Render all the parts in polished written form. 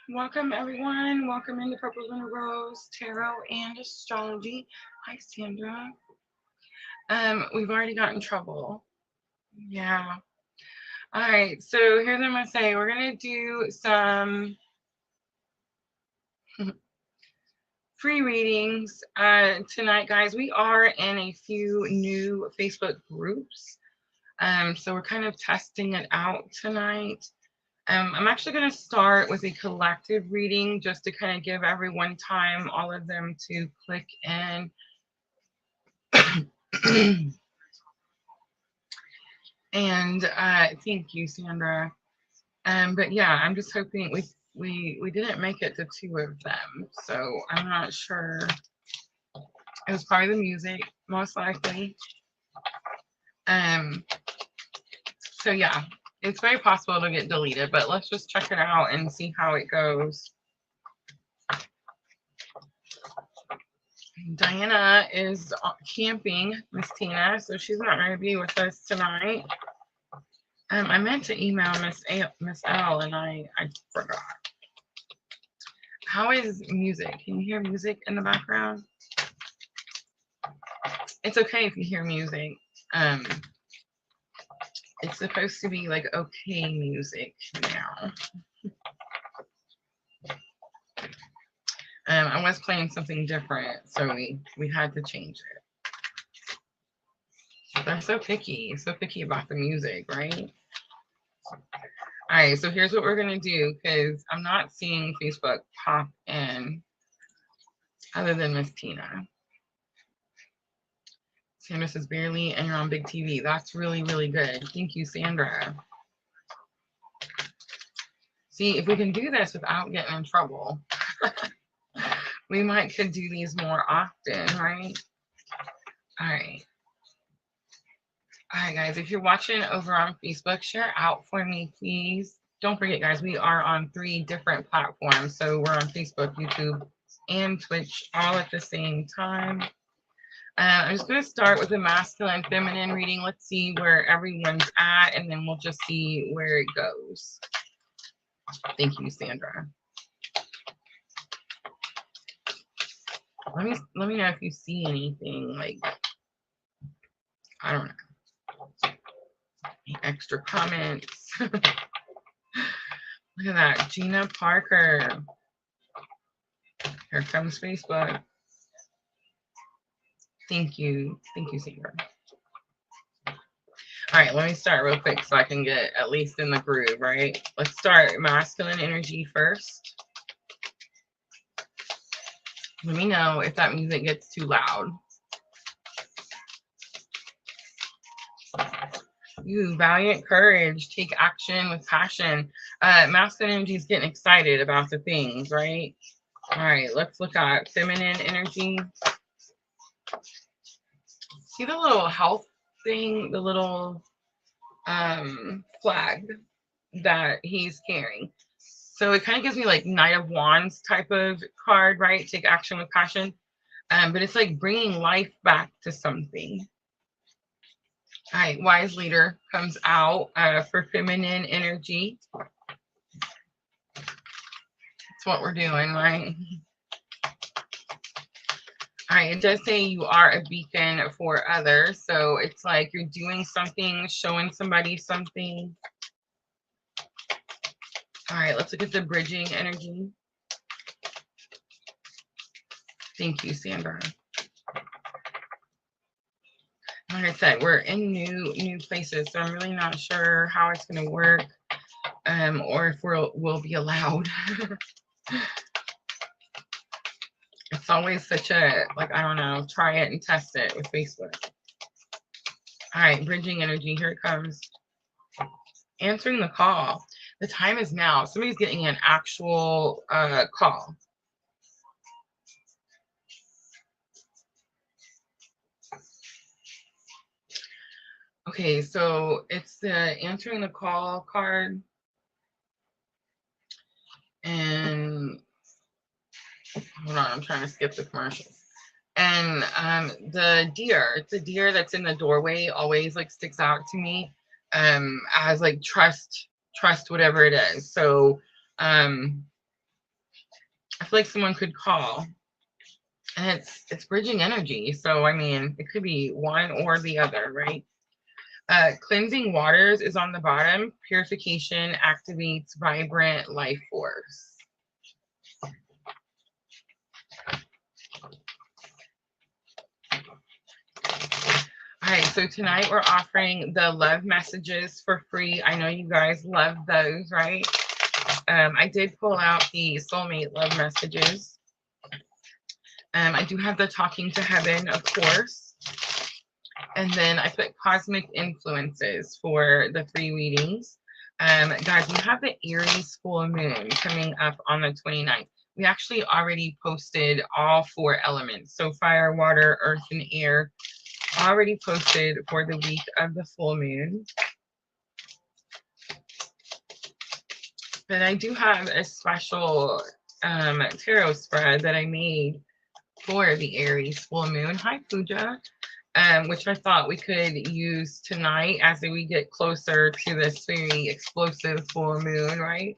Welcome, everyone. Welcome into Purple Lunarose, Tarot, and Astrology. Hi, Sandra. We've already got in trouble. Yeah. All right. So here's what I'm gonna say. We're gonna do some free readings tonight, guys. We are in a few new Facebook groups. So we're kind of testing it out tonight. I'm actually going to start with a collective reading just to kind of give everyone time, all of them to click in. And thank you, Sandra. But yeah, I'm just hoping we didn't make it to two of them, so I'm not sure. It was probably the music, most likely. So yeah, it's very possible to get deleted, but let's just check it out and see how it goes. Diana is camping, Miss Tina, so she's not going to be with us tonight. I meant to email Miss L, and I forgot. How is music? Can you hear music in the background? It's okay if you hear music. It's supposed to be like okay music now. I was playing something different, so we had to change it. They're so picky about the music, right? All right, so here's what we're gonna do, because I'm not seeing Facebook pop in other than Miss Tina. Sandra says barely, and you're on big TV. That's really, really good. Thank you, Sandra. See, if we can do this without getting in trouble, we could do these more often, right? All right. All right, guys, if you're watching over on Facebook, share out for me, please. Don't forget, guys, we are on 3 different platforms. So we're on Facebook, YouTube, and Twitch all at the same time. I'm just going to start with a masculine feminine reading. Let's see where everyone's at, and then we'll just see where it goes. Thank you, Sandra. Let me know if you see anything, like, I don't know, any extra comments. Look at that. Gina Parker. Here comes Facebook. Thank you. Thank you, Saber. All right, let me start real quick so I can get at least in the groove, right? Let's start masculine energy first. Let me know if that music gets too loud. Ooh, valiant courage, take action with passion. Masculine energy is getting excited about the things, right? All right, let's look at feminine energy. See the little health thing, the little flag that he's carrying. So it kind of gives me like Knight of Wands type of card, right? Take action with passion. But it's like bringing life back to something. All right, wise leader comes out for feminine energy. That's what we're doing, right? All right, it does say you are a beacon for others. So it's like you're doing something, showing somebody something. All right, let's look at the bridging energy. Thank you, Sandra. Like I said, we're in new places, so I'm really not sure how it's going to work, or if we'll be allowed. It's always such a, like, I don't know, try it and test it with Facebook. All right, bridging energy, here it comes. Answering the call. The time is now. Somebody's getting an actual call. Okay, so it's the answering the call card. And hold on, I'm trying to skip the commercials. And the deer, it's a deer that's in the doorway, always like sticks out to me as like trust whatever it is. So I feel like someone could call, and it's bridging energy. So I mean, it could be one or the other, right? Cleansing waters is on the bottom. Purification activates vibrant life force. All right, so tonight we're offering the love messages for free. I know you guys love those, right? I did pull out the soulmate love messages. I do have the talking to heaven, of course. And then I put cosmic influences for the free readings. Guys, we have the Aries full moon coming up on the 29th. We actually already posted all 4 elements. So fire, water, earth, and air. Already posted for the week of the full moon. But I do have a special tarot spread that I made for the Aries full moon. Hi, Pooja. Which I thought we could use tonight as we get closer to this very explosive full moon, right?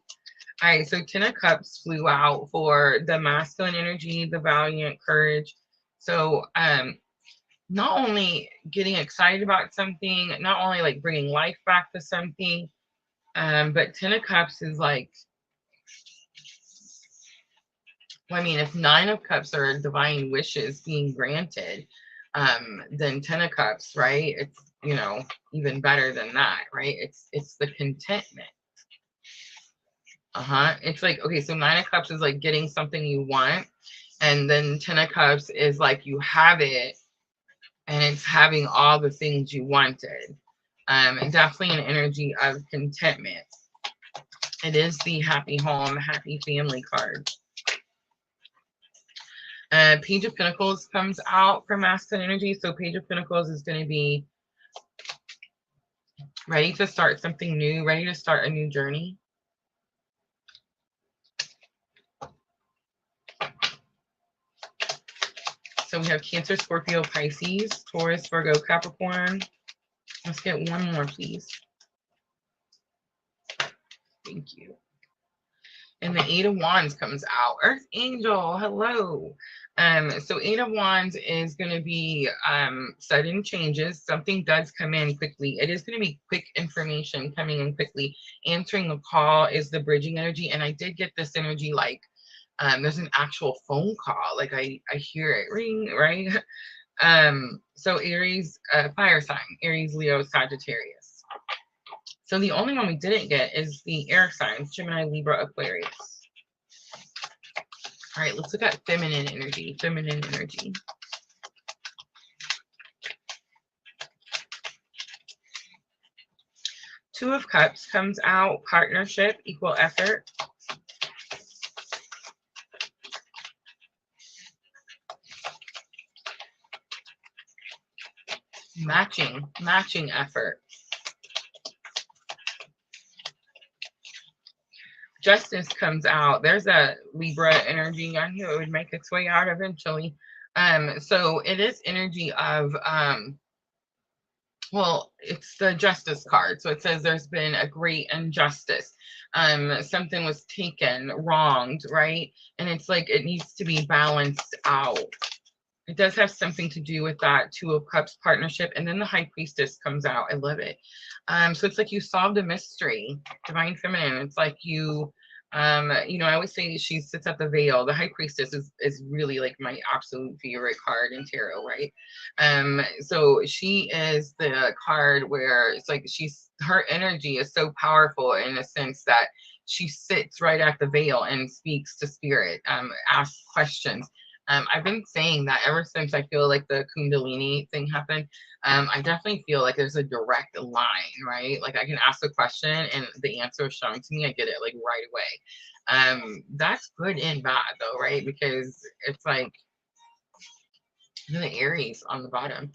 All right, so 10 of Cups flew out for the masculine energy, the valiant courage. So not only getting excited about something, not only like bringing life back to something, but 10 of Cups is like, well, I mean, if 9 of Cups are divine wishes being granted, then 10 of Cups, right? It's, you know, even better than that, right? It's the contentment. It's like, okay, so 9 of Cups is like getting something you want, and then 10 of Cups is like you have it, and it's having all the things you wanted. And definitely an energy of contentment. It is the happy home, happy family card. Page of Pentacles comes out for masculine energy. So Page of Pentacles is going to be ready to start something new, ready to start a new journey. So we have Cancer, Scorpio, Pisces, Taurus, Virgo, Capricorn. Let's get one more, please. Thank you. And the Eight of Wands comes out. Earth Angel, hello. So Eight of Wands is going to be sudden changes. Something does come in quickly. It is going to be quick information coming in quickly. Answering the call is the bridging energy. And I did get this energy like there's an actual phone call. Like I hear it ring, right? So Aries, fire sign, Aries, Leo, Sagittarius. So the only one we didn't get is the air signs, Gemini, Libra, Aquarius. All right, let's look at feminine energy, feminine energy. Two of Cups comes out, partnership, equal effort. Matching effort. Justice comes out. There's a Libra energy on here. It would make its way out eventually. So it is energy of well, it's the Justice card. So it says there's been a great injustice. Something was taken, wronged, right? And it's like it needs to be balanced out. It does have something to do with that Two of Cups partnership. And then the High Priestess comes out. I love it. So it's like you solved a mystery, Divine Feminine. It's like you, you know, I always say she sits at the veil. The High Priestess is really like my absolute favorite card in tarot, right? So she is the card where it's like her energy is so powerful in the sense that she sits right at the veil and speaks to spirit, asks questions. I've been saying that ever since I feel like the Kundalini thing happened. I definitely feel like there's a direct line, right? Like I can ask a question and the answer is shown to me. I get it like right away. That's good and bad though, right? Because it's like the Aries on the bottom.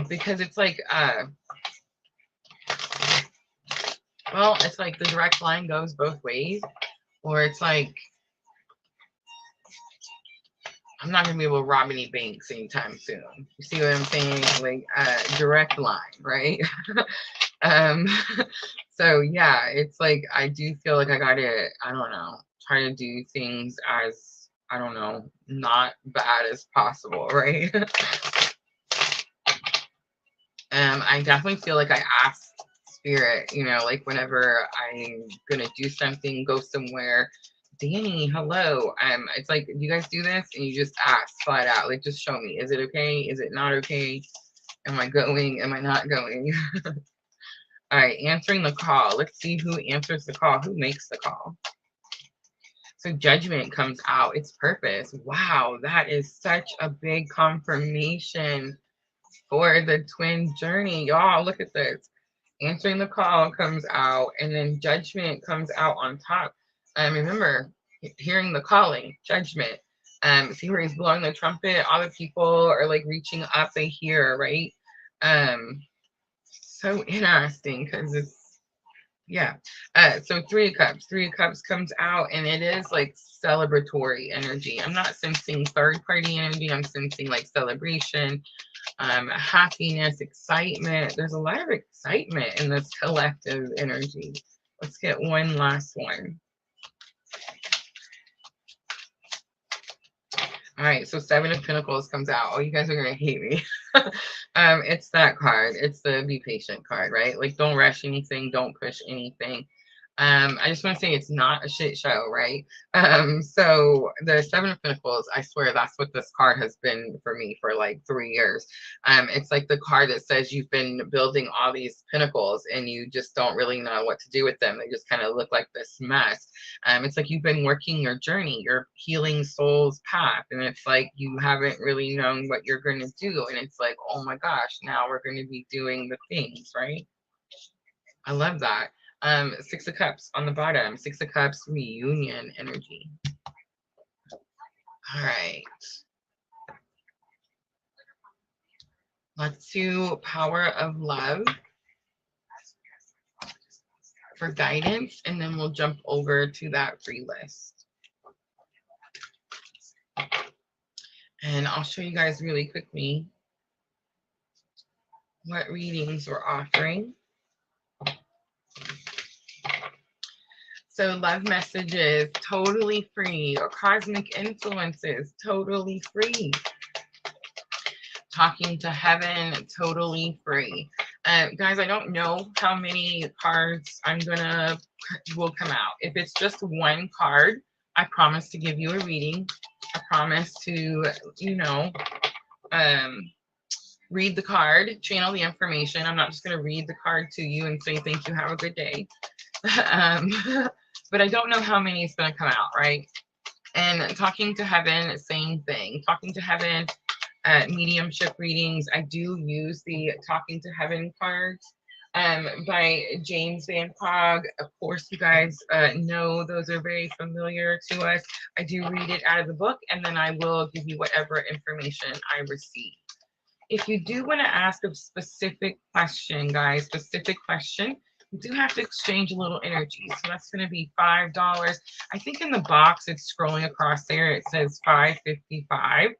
Because it's like, well, it's like the direct line goes both ways, or it's like, I'm not gonna be able to rob any banks anytime soon. You see what I'm saying? Like direct line, right? So yeah, it's like I do feel like I gotta, I don't know, try to do things as, I don't know, not bad as possible, right? I definitely feel like I asked spirit, you know, like whenever I'm gonna do something, go somewhere. Danny, hello. It's like, do you guys do this? And you just ask flat out, like, just show me. Is it okay? Is it not okay? Am I going? Am I not going? All right, answering the call. Let's see who answers the call. Who makes the call? So judgment comes out. It's purpose. Wow, that is such a big confirmation for the twin journey. Y'all, look at this. Answering the call comes out, and then judgment comes out on top. Remember, hearing the calling, judgment. See where he's blowing the trumpet? All the people are like reaching up, they hear, right? So interesting because it's, yeah. So Three of Cups comes out, and it is like celebratory energy. I'm not sensing third party energy. I'm sensing like celebration, happiness, excitement. There's a lot of excitement in this collective energy. Let's get one last one. All right, so Seven of Pentacles comes out. Oh, you guys are gonna hate me. It's that card. It's the be patient card, right? Like, don't rush anything, don't push anything. I just want to say it's not a shit show, right? So the Seven of Pentacles, I swear that's what this card has been for me for like 3 years. It's like the card that says you've been building all these pinnacles and you just don't really know what to do with them. They just kind of look like this mess. It's like you've been working your journey, your healing soul's path, and it's like you haven't really known what you're going to do. And it's like, oh my gosh, now we're going to be doing the things, right? I love that. Six of Cups on the bottom. Six of Cups, reunion energy. All right. Let's do Power of Love for guidance, and then we'll jump over to that free list. And I'll show you guys really quickly what readings we're offering. So love messages, totally free. Or cosmic influences, totally free. Talking to heaven, totally free. Guys, I don't know how many cards will come out. If it's just one card, I promise to give you a reading. I promise to, you know, read the card, channel the information. I'm not just going to read the card to you and say, thank you, have a good day. But I don't know how many is going to come out, right? And talking to heaven, same thing. Talking to heaven, mediumship readings, I do use the Talking to Heaven cards by James Van Praagh. Of course, you guys know those are very familiar to us. I do read it out of the book, and then I will give you whatever information I receive. If you do want to ask a specific question, guys, specific question, you do have to exchange a little energy. So that's going to be $5. I think in the box it's scrolling across there. It says $5.55.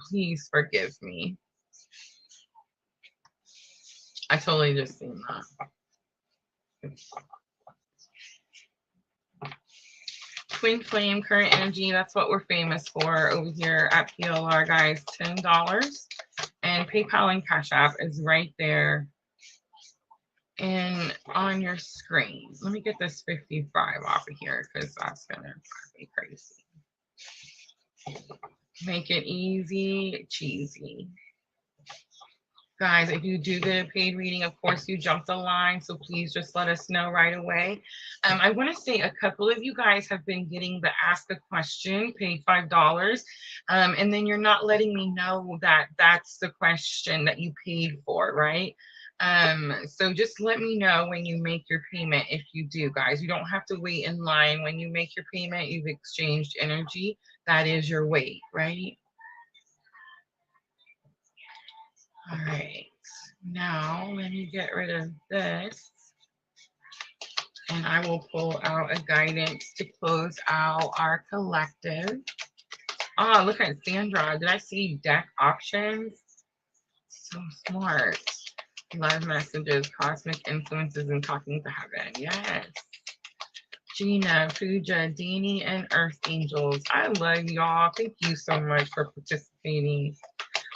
Please forgive me. I totally just seen that. Twin flame current energy, that's what we're famous for over here at PLR, guys. $10. And PayPal and Cash App is right there and on your screen. Let me get this 55 off of here because that's gonna be crazy. Make it easy, cheesy. Guys, if you do get a paid reading, of course, you jumped the line, so please just let us know right away. I want to say a couple of you guys have been getting the Ask a Question, paid $5, and then you're not letting me know that that's the question that you paid for, right? So just let me know when you make your payment if you do, guys. You don't have to wait in line. When you make your payment, you've exchanged energy. That is your wait, right? All right, now let me get rid of this and I will pull out a guidance to close out our collective. Oh, look at Sandra. Did I see deck options? So smart. Love messages, cosmic influences, and talking to heaven. Yes. Gina, Pooja, Dini, and Earth Angels. I love y'all. Thank you so much for participating.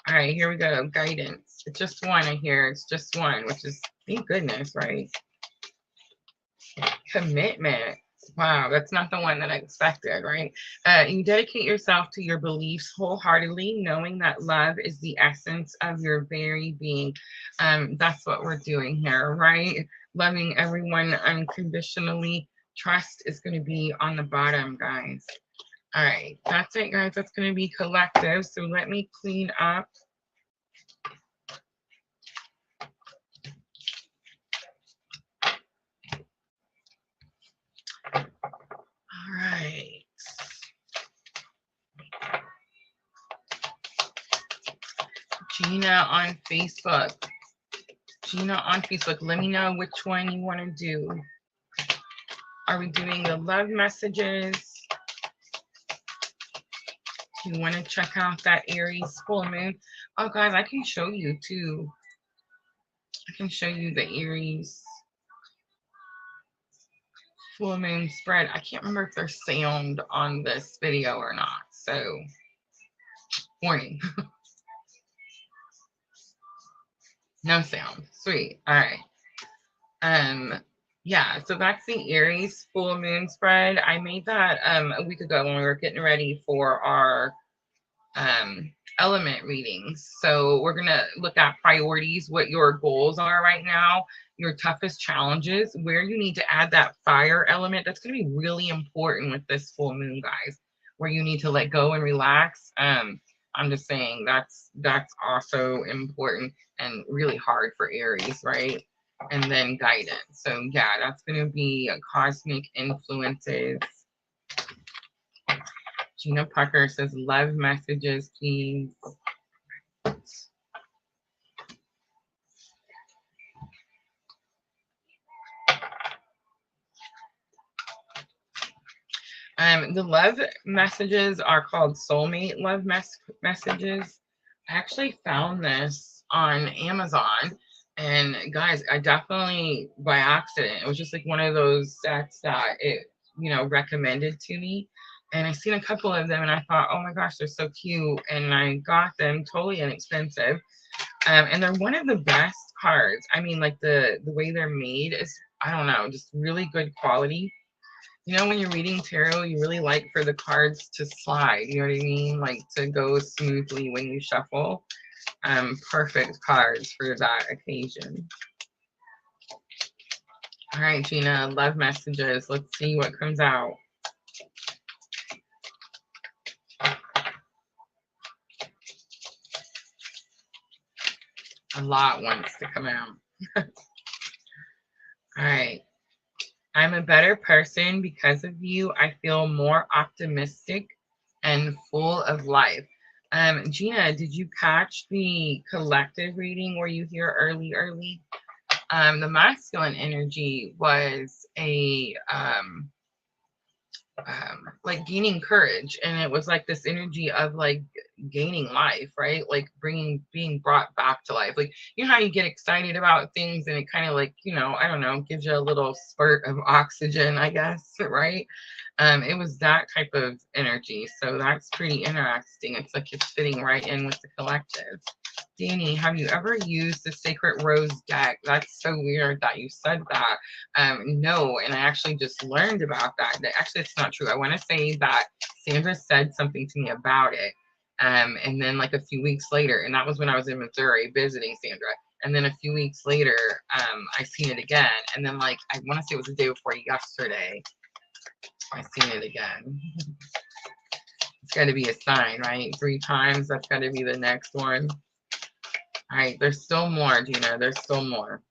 All right, here we go. Guidance. It's just one, I hear. It's just one, which is, thank goodness, right? Commitment. Wow, that's not the one that I expected, right? You dedicate yourself to your beliefs wholeheartedly, knowing that love is the essence of your very being. That's what we're doing here, right? Loving everyone unconditionally. Trust is going to be on the bottom, guys. All right, that's it, guys. That's going to be collective. So let me clean up. All right. Gina on Facebook. Gina on Facebook. Let me know which one you want to do. Are we doing the love messages? You want to check out that Aries full moon? Oh, guys, I can show you too. I can show you the Aries full moon spread. I can't remember if there's sound on this video or not. So, warning. No sound. Sweet. All right. Yeah, so that's the Aries full moon spread. I made that a week ago when we were getting ready for our element readings. So we're gonna look at priorities, what your goals are right now, your toughest challenges, where you need to add that fire element. That's gonna be really important with this full moon, guys, where you need to let go and relax. I'm just saying that's also important and really hard for Aries, right? And then guidance. So yeah, that's going to be cosmic influences. Gina Pucker says, love messages, please. The love messages are called soulmate love messages. I actually found this on Amazon. And guys, I definitely, by accident, it was just like one of those sets that it, recommended to me. And I seen a couple of them and I thought, oh my gosh, they're so cute. And I got them totally inexpensive. And they're one of the best cards. I mean, like the way they're made is, I don't know, just really good quality. When you're reading tarot, you really like for the cards to slide, you know what I mean? Like to go smoothly when you shuffle. Perfect cards for that occasion. All right, Gina, love messages. Let's see what comes out. A lot wants to come out. All right. I'm a better person because of you. I feel more optimistic and full of life. Gina, did you catch the collective reading where you hear early? The masculine energy was a like gaining courage, and it was like this energy of like gaining life, right? Like being brought back to life. Like, how you get excited about things and it kind of like, I don't know, gives you a little spurt of oxygen, I guess, right? It was that type of energy, so that's pretty interesting. It's like it's fitting right in with the collective. Danny, have you ever used the Sacred Rose deck? That's so weird that you said that. No, and I actually just learned about that. Actually, it's not true. I want to say that Sandra said something to me about it. And then like a few weeks later, and that was when I was in Missouri visiting Sandra. And then a few weeks later, I seen it again. And then like, I want to say it was the day before yesterday, I seen it again. It's got to be a sign, right? 3 times, that's got to be the next one. All right, there's still more, Gina. There's still more.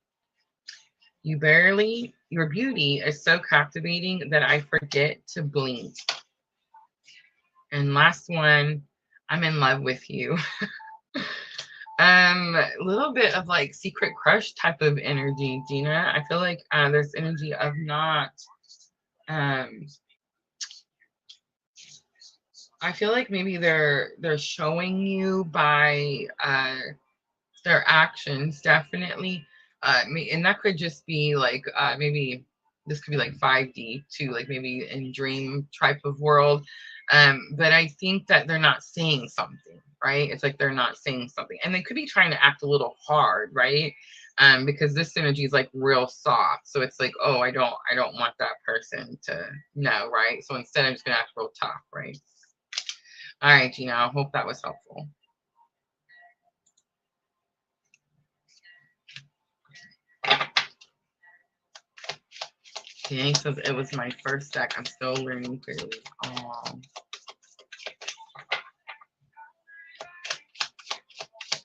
Your beauty is so captivating that I forget to blink. And last one, I'm in love with you. A little bit of like secret crush type of energy, Gina. I feel like there's energy of not, I feel like maybe they're showing you by their actions, definitely. And that could just be like maybe this could be like 5D too, like maybe in dream type of world. But I think that they're not saying something, right? It's like they're not saying something, and they could be trying to act a little hard, right? Because this energy is like real soft, so it's like, oh, I don't want that person to know, right? So instead, I'm just gonna act real tough, right? All right, Gina, I hope that was helpful. Danny says it was my first deck. I'm still learning clearly. Oh.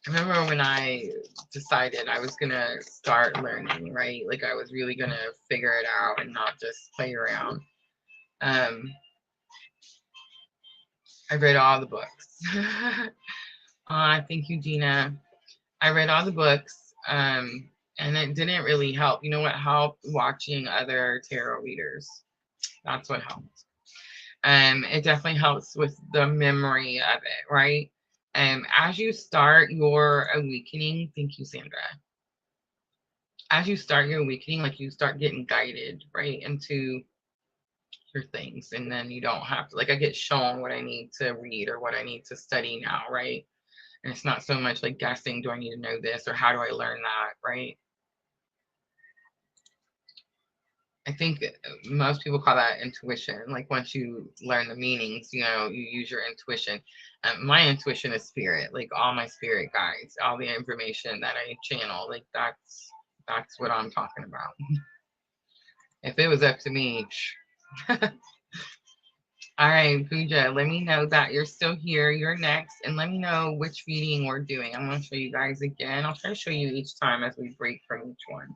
I remember when I decided I was gonna start learning, right? Like I was really gonna figure it out and not just play around. I read all the books. Thank you, Gina. I read all the books, and it didn't really help. You know what helped? Watching other tarot readers. That's what helped. It definitely helps with the memory of it, right? As you start your awakening, thank you, Sandra. As you start your awakening, like you start getting guided, right, into your things, and then you don't have to, like, I get shown what I need to read or what I need to study now, right? And it's not so much like guessing, do I need to know this or how do I learn that, right? I think most people call that intuition. Like once you learn the meanings, you use your intuition. My intuition is spirit, like all my spirit guides, all the information that I channel, like that's what I'm talking about. If it was up to me. All right, Pooja, let me know that you're still here. You're next, and let me know which reading we're doing. I'm going to show you guys again. I'll try to show you each time as we break from each one.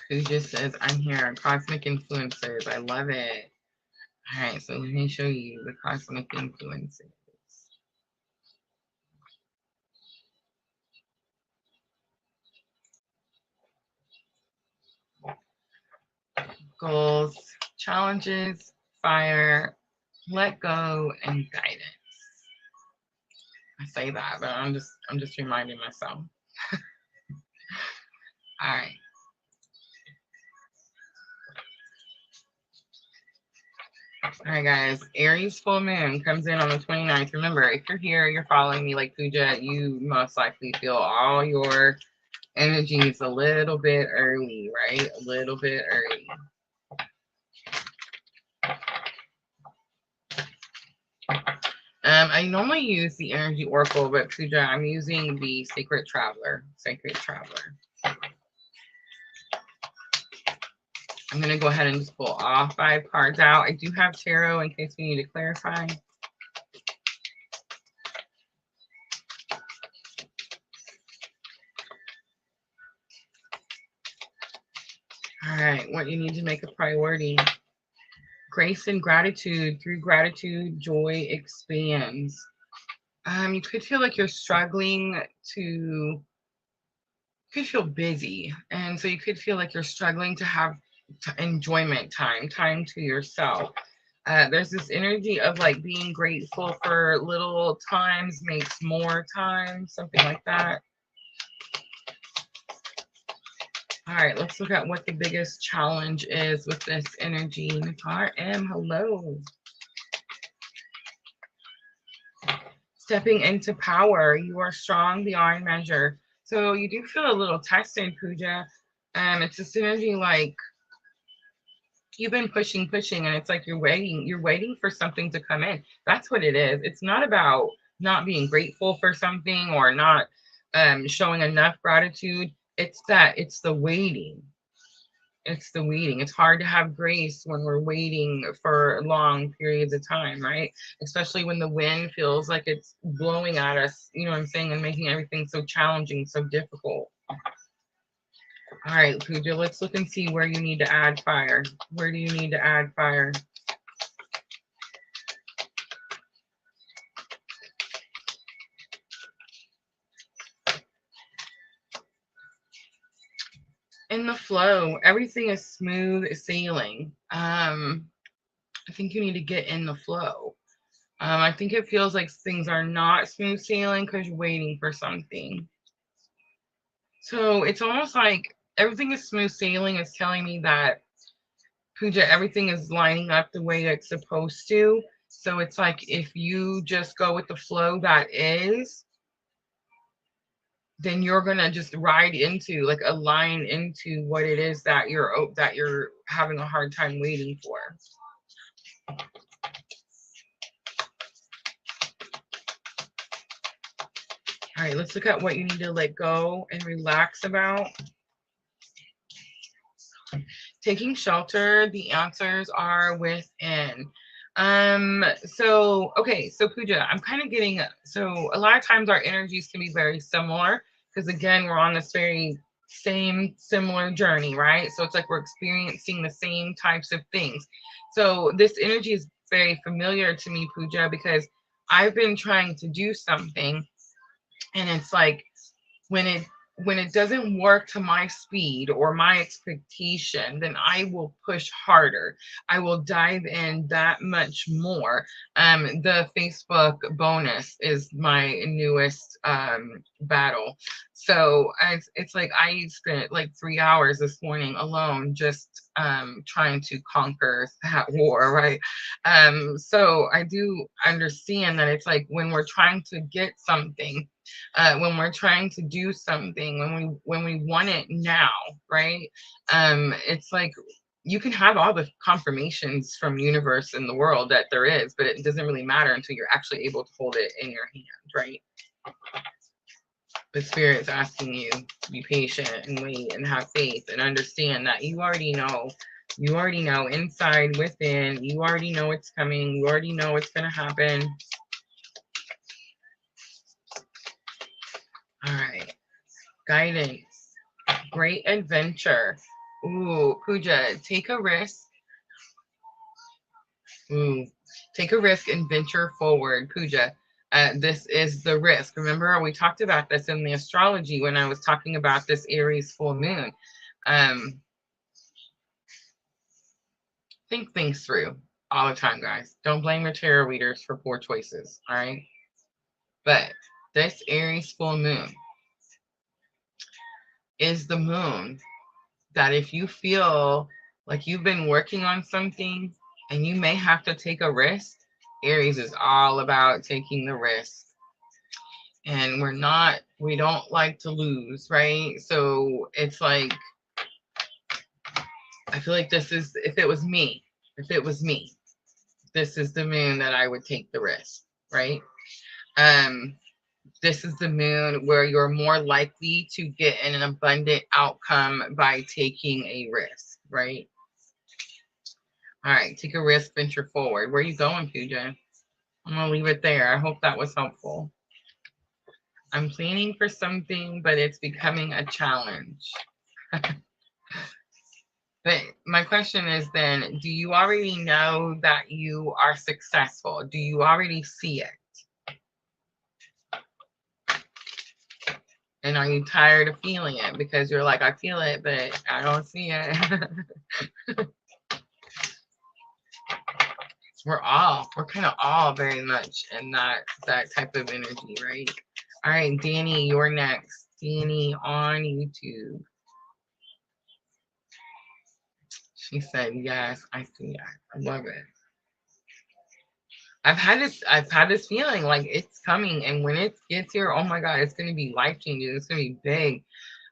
Who just says, I'm here, cosmic influencers. I love it. All right, so let me show you the cosmic influences. goals, challenges, fire, let go, and guidance. I say that, but I'm just reminding myself. All right. All right, guys. Aries full moon comes in on the 29th. Remember, if you're here, you're following me like Pooja, you most likely feel all your energies a little bit early, right? A little bit early. I normally use the Energy Oracle, but Pooja, I'm using the Sacred Traveler. Sacred Traveler. I'm going to go ahead and just pull all 5 cards out. I do have tarot in case we need to clarify. All right, what you need to make a priority. Grace and gratitude. Through gratitude, joy expands. You could feel like you're struggling to, you could feel busy. And so you could feel like you're struggling to have enjoyment time to yourself. There's this energy of like being grateful for little times makes more time, something like that. All right, let's look at what the biggest challenge is with this energy. RM, hello. Stepping into power. You are strong beyond measure. So you do feel a little tested, Pooja. It's this energy like you've been pushing, and it's like you're waiting for something to come in. That's what it is. It's not about not being grateful for something or not showing enough gratitude. It's the waiting. It's the waiting. It's hard to have grace when we're waiting for long periods of time, right? Especially when the wind feels like it's blowing at us, you know what I'm saying, and making everything so challenging, so difficult. All right, Pooja, let's look and see where you need to add fire. Where do you need to add fire? In the flow, everything is smooth sailing. I think you need to get in the flow. I think it feels like things are not smooth sailing because you're waiting for something. So it's almost like everything is smooth sailing is telling me that, Pooja, everything is lining up the way it's supposed to. So it's like if you just go with the flow that is, then you're gonna just ride into, like, align into what it is that you're having a hard time waiting for. All right, let's look at what you need to let go and relax about. Taking shelter, the answers are within. So Pooja, I'm kind of getting, so a lot of times our energies can be very similar because again, we're on this very similar journey, right? So it's like we're experiencing the same types of things. So this energy is very familiar to me, Pooja, because I've been trying to do something and it's like when it doesn't work to my speed or my expectation, then I will push harder. I will dive in that much more. The Facebook bonus is my newest battle. So it's like I spent like 3 hours this morning alone just trying to conquer that war, right? So I do understand that it's like when we're trying to get something, when we're trying to do something, when we want it now, right? It's like you can have all the confirmations from universe and the world that there is, but it doesn't really matter until you're actually able to hold it in your hand, right? But Spirit's asking you to be patient and wait and have faith and understand that you already know. You already know inside, within. You already know it's coming. You already know what's going to happen. All right. Guidance. Great adventure. Ooh, Pooja, take a risk. Ooh, take a risk and venture forward, Pooja. This is the risk. Remember, we talked about this in the astrology when I was talking about this Aries full moon. think things through all the time, guys. Don't blame your tarot readers for poor choices, all right? But this Aries full moon is the moon that if you feel like you've been working on something and you may have to take a risk, Aries is all about taking the risk. And we don't like to lose, right? So it's like, I feel like this is, if it was me, this is the moon that I would take the risk, right? This is the moon where you're more likely to get an abundant outcome by taking a risk, right? All right, take a risk, venture forward. Where are you going, Pooja? I'm gonna leave it there. I hope that was helpful. I'm planning for something, but it's becoming a challenge. But my question is then, do you already know that you are successful? Do you already see it? And are you tired of feeling it? Because you're like, I feel it, but I don't see it. We're kind of all very much in that type of energy, right? All right, Danny, you're next. Danny on YouTube. She said, yes, I see it. I love it. I've had this feeling like it's coming, and when it gets here, oh my God, it's gonna be life-changing. It's gonna be big.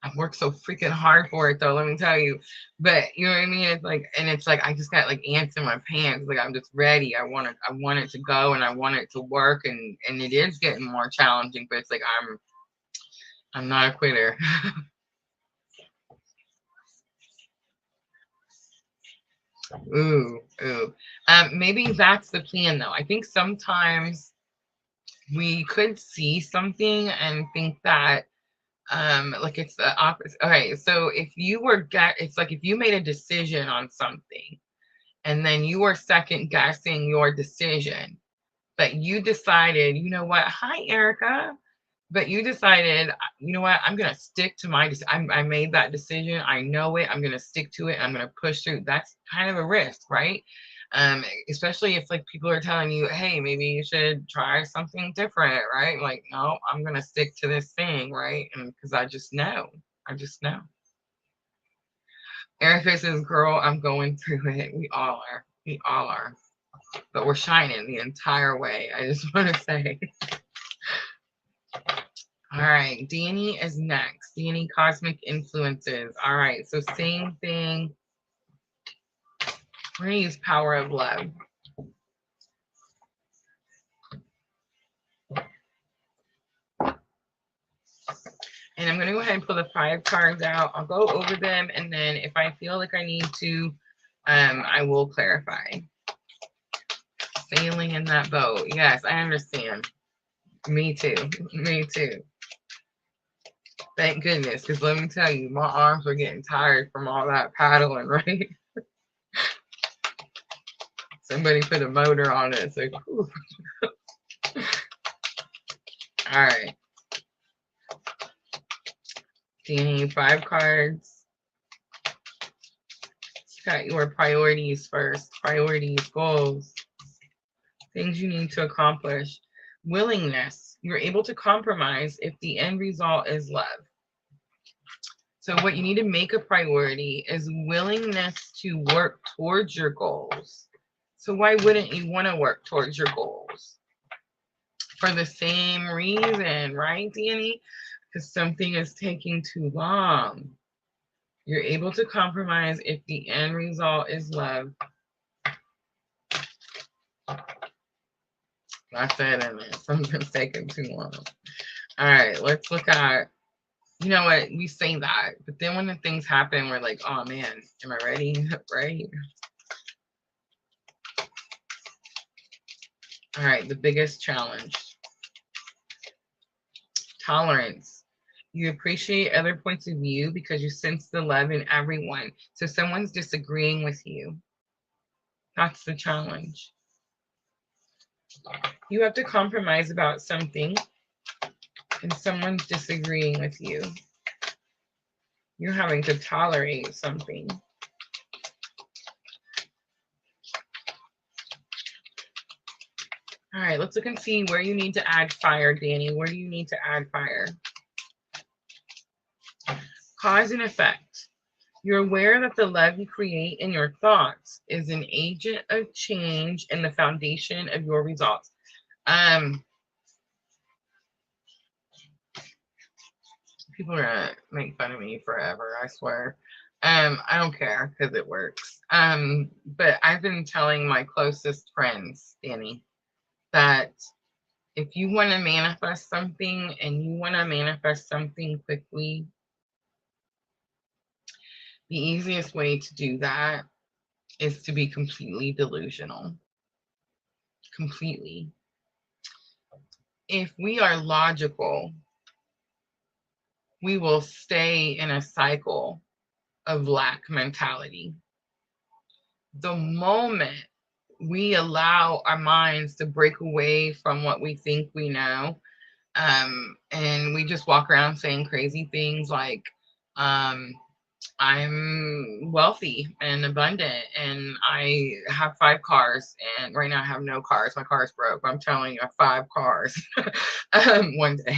I've worked so freaking hard for it though, let me tell you. But you know what I mean? It's like, and it's like I just got like ants in my pants. Like I'm just ready. I want it to go, and I want it to work, and it is getting more challenging, but it's like I'm not a quitter. Ooh. Maybe that's the plan though. I think sometimes we could see something and think that like it's the opposite. Okay, so if you were it's like if you made a decision on something and then you were second guessing your decision, but you decided, you know what, hi Erica, but you decided, you know what, I'm gonna stick to my I made that decision, I know it, I'm gonna stick to it, I'm gonna push through. That's kind of a risk, right? Especially if like people are telling you, hey, maybe you should try something different, right? Like, no, I'm gonna stick to this thing, right? And because I just know. Erica says, girl, I'm going through it. We all are, but we're shining the entire way. I just want to say. All right, Danny is next. Danny, cosmic influences. All right, so same thing. We're gonna use power of love. And I'm going to go ahead and pull the 5 cards out. I'll go over them, and then if I feel like I need to, I will clarify. Sailing in that boat. Yes, I understand. Me too. Me too. Thank goodness, because let me tell you, my arms were getting tired from all that paddling, right? Somebody put a motor on it. It's like, whew. All right. Danny, 5 cards. Got your priorities first. Priorities, goals, things you need to accomplish. Willingness. You're able to compromise if the end result is love. So what you need to make a priority is willingness to work towards your goals. So why wouldn't you want to work towards your goals? For the same reason, right, Danny? Because something is taking too long. You're able to compromise if the end result is love. I said in there, something's taking too long. All right, let's look at, you know what, we say that, but then when the things happen, we're like, oh man, am I ready? Right? All right, the biggest challenge. Tolerance. You appreciate other points of view because you sense the love in everyone. So someone's disagreeing with you. That's the challenge. You have to compromise about something and someone's disagreeing with you. You're having to tolerate something. All right, let's look and see where you need to add fire, Danny. Where do you need to add fire? Cause and effect. You're aware that the love you create in your thoughts is an agent of change and the foundation of your results. People are gonna make fun of me forever, I swear. I don't care because it works. But I've been telling my closest friends, Danny, that if you want to manifest something and you want to manifest something quickly, the easiest way to do that is to be completely delusional. Completely. If we are logical, we will stay in a cycle of lack mentality. The moment we allow our minds to break away from what we think we know, and we just walk around saying crazy things like, I'm wealthy and abundant and I have 5 cars, and right now I have no cars. My car's broke. I'm telling you, I have 5 cars one day.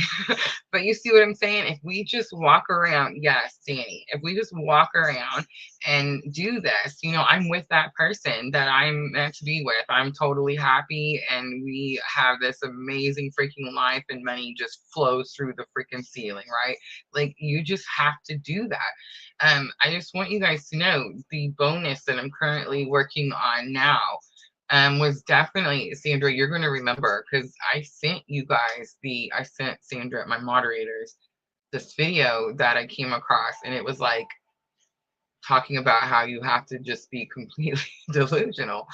But you see what I'm saying? If we just walk around, yes, Danny, if we just walk around and do this, you know, I'm with that person that I'm meant to be with. I'm totally happy and we have this amazing freaking life and money just flows through the freaking ceiling, right? Like, you just have to do that. I just want you guys to know the bonus that I'm currently working on now was definitely, Sandra, you're going to remember, because I sent Sandra, my moderators, this video that I came across, and it was like talking about how you have to just be completely delusional.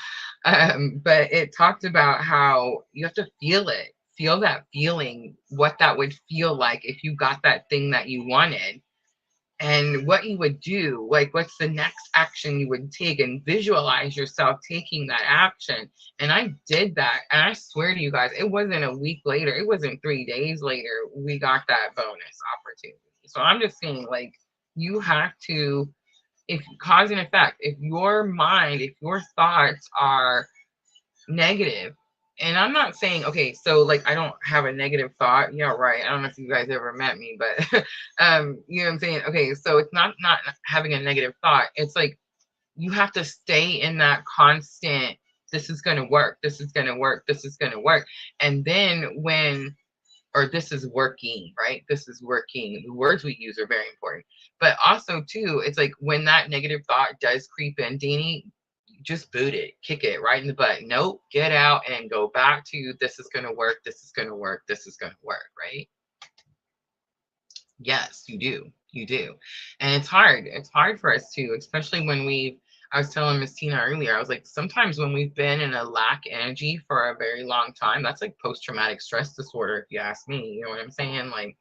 But it talked about how you have to feel it, feel that feeling, what that would feel like if you got that thing that you wanted. And what you would do, like what's the next action you would take, and visualize yourself taking that action. And I did that. And I swear to you guys, it wasn't a week later. It wasn't 3 days later. We got that bonus opportunity. So I'm just saying, like, you have to, if cause and effect, if your mind, if your thoughts are negative, and I'm not saying, okay, so like I don't have a negative thought. Yeah, right. I don't know if you guys ever met me, but you know what I'm saying? Okay, so it's not having a negative thought. It's like you have to stay in that constant, this is gonna work, this is gonna work, this is gonna work. And then when, or this is working, right? This is working. The words we use are very important. But also too, it's like when that negative thought does creep in, Danny, just boot it, kick it right in the butt. Nope, get out and go back to, this is going to work, this is going to work, this is going to work, right? Yes, you do. You do. And it's hard. It's hard for us too, especially when I was telling Miss Tina earlier, I was like, sometimes when we've been in a lack energy for a very long time, that's like post-traumatic stress disorder, if you ask me. You know what I'm saying? Like,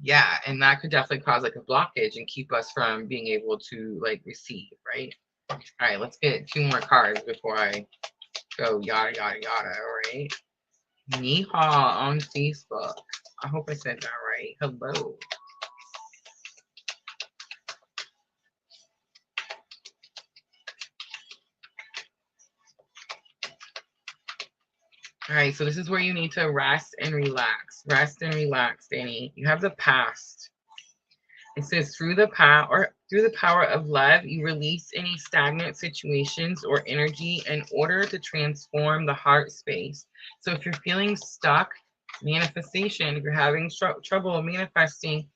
yeah, and that could definitely cause like a blockage and keep us from being able to like receive, right? All right, let's get 2 more cards before I go yada, yada, yada, all right? Niha on Facebook. I hope I said that right. Hello. All right, so this is where you need to rest and relax. Rest and relax, Danny. You have the past. It says through the power of love, you release any stagnant situations or energy in order to transform the heart space. So if you're feeling stuck, manifestation, if you're having trouble manifesting,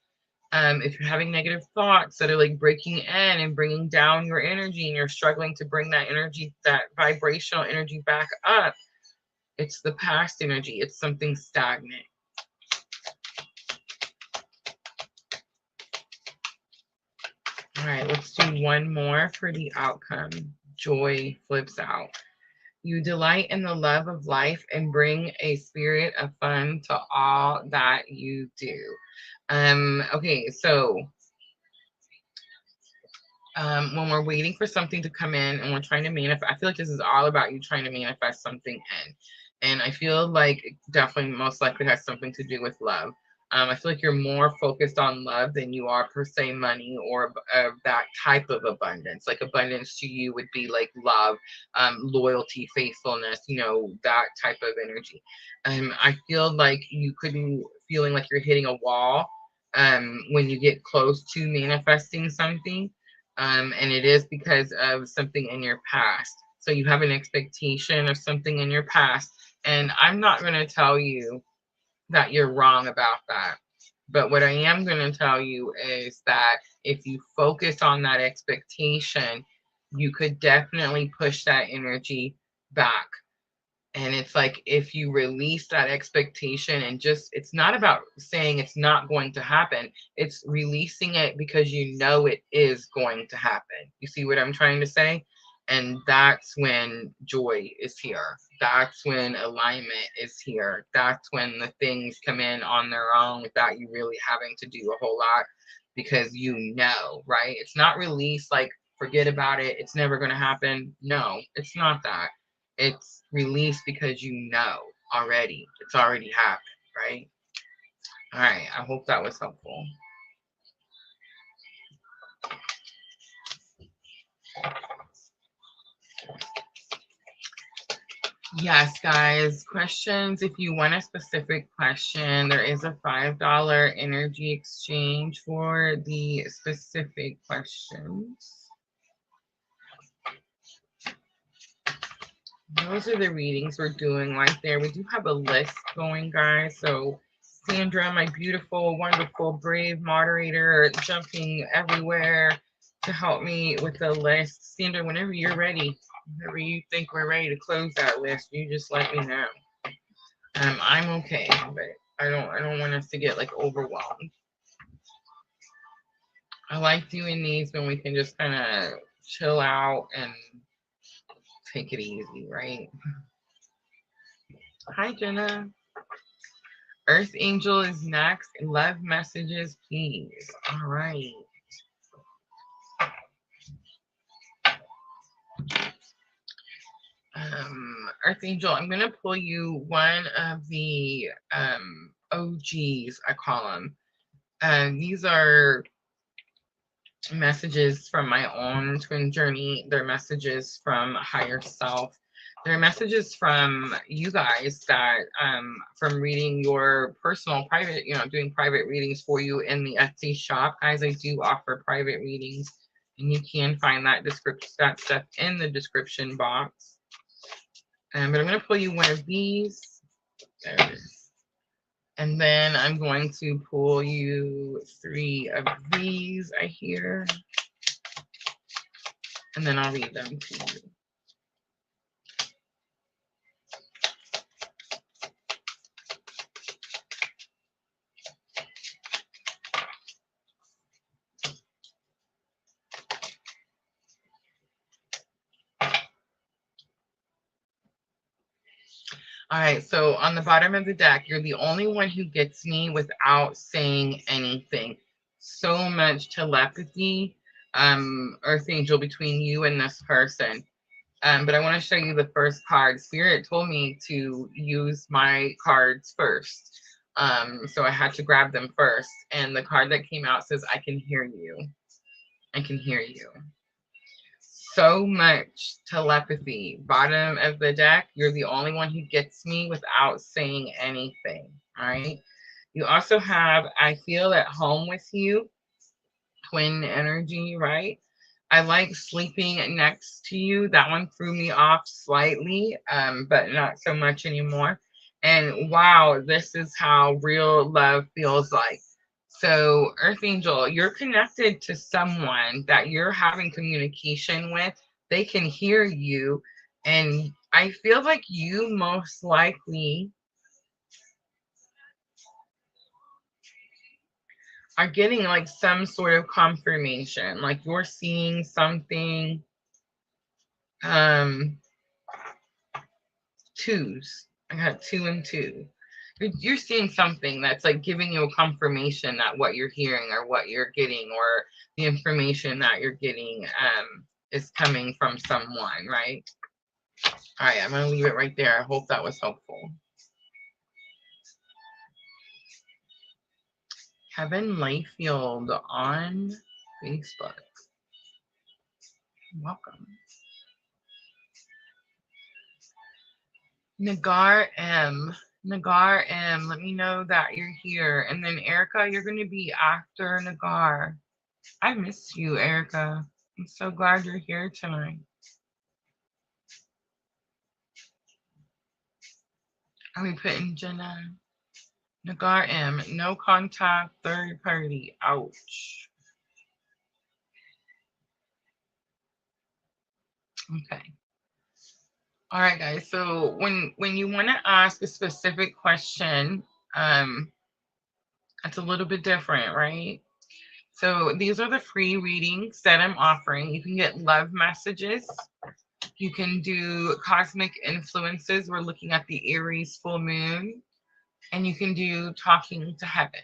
if you're having negative thoughts that are like breaking in and bringing down your energy, and you're struggling to bring that energy, that vibrational energy back up, it's the past energy. It's something stagnant. All right, let's do one more for the outcome. Joy flips out. You delight in the love of life and bring a spirit of fun to all that you do. Okay, so when we're waiting for something to come in and we're trying to manifest, I feel like this is all about you trying to manifest something in. And I feel like it definitely most likely has something to do with love. I feel like you're more focused on love than you are per se money or that type of abundance. Like abundance to you would be like love, loyalty, faithfulness, you know, that type of energy. I feel like you could be feeling like you're hitting a wall when you get close to manifesting something. And it is because of something in your past. So you have an expectation of something in your past. And I'm not going to tell you that you're wrong about that. But what I am going to tell you is that if you focus on that expectation, you could definitely push that energy back. And it's like if you release that expectation and just, it's not about saying it's not going to happen. It's releasing it because you know it is going to happen. You see what I'm trying to say? And that's when joy is here. That's when alignment is here. That's when the things come in on their own without you really having to do a whole lot because you know, right? It's not released like forget about it. It's never going to happen. No, it's not that. It's released because you know already. It's already happened, right? All right. I hope that was helpful. Yes, guys. Questions. If you want a specific question, there is a $5 energy exchange for the specific questions. Those are the readings we're doing right there. We do have a list going, guys. So Sandra, my beautiful, wonderful, brave moderator, jumping everywhere to help me with the list. Sandra, whenever you're ready, whenever you think we're ready to close that list, you just let me know. I'm okay, but I don't want us to get like overwhelmed. I like doing these when we can just kind of chill out and take it easy, right? Hi, Jenna. Earth Angel is next. Love messages, please. All right. Earth Angel, I'm going to pull you one of the OGs, I call them. These are messages from my own twin journey. They're messages from higher self. They're messages from you guys that from reading your personal private, you know, doing private readings for you in the Etsy shop. Guys, I do offer private readings, and you can find that stuff in the description box. But I'm going to pull you one of these. There it is. And then I'm going to pull you 3 of these, I hear. And then I'll read them to you. All right, so on the bottom of the deck, you're the only one who gets me without saying anything. So much telepathy, Earth Angel, between you and this person. But I want to show you the first card. Spirit told me to use my cards first. So I had to grab them first. And the card that came out says, I can hear you. I can hear you. So much telepathy. Bottom of the deck, you're the only one who gets me without saying anything. All right. You also have, I feel at home with you, twin energy, right? I like sleeping next to you. That one threw me off slightly, but not so much anymore. And wow, this is how real love feels like. So, Earth Angel, you're connected to someone that you're having communication with. They can hear you. And I feel like you most likely are getting like some sort of confirmation. Like you're seeing something. 2s. I got 2 and 2. You're seeing something that's like giving you a confirmation that what you're hearing or what you're getting or the information that you're getting is coming from someone, right? All right, I'm going to leave it right there. I hope that was helpful. Kevin Layfield on Facebook. Welcome. Nagar M. Nagar M. Let me know that you're here. And then Erica, you're going to be after Nagar. I miss you, Erica. I'm so glad you're here tonight. Are we putting Jenna? Nagar M. No contact, third party. Ouch. Okay. All right, guys. So when you want to ask a specific question, it's a little bit different, right? So these are the free readings that I'm offering. You can get love messages. You can do cosmic influences. We're looking at the Aries full moon. And you can do talking to heaven.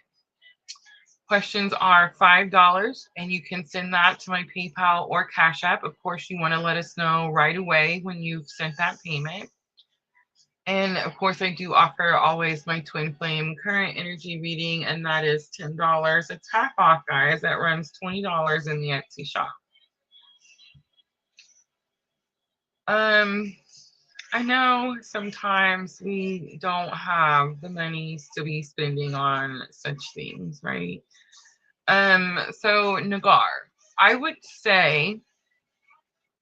Questions are $5, and you can send that to my PayPal or Cash App. Of course, you want to let us know right away when you've sent that payment. And of course, I do offer always my twin flame current energy reading, and that is $10. It's half off, guys. That runs $20 in the Etsy shop. I know sometimes we don't have the money to be spending on such things, right? So Nagar, I would say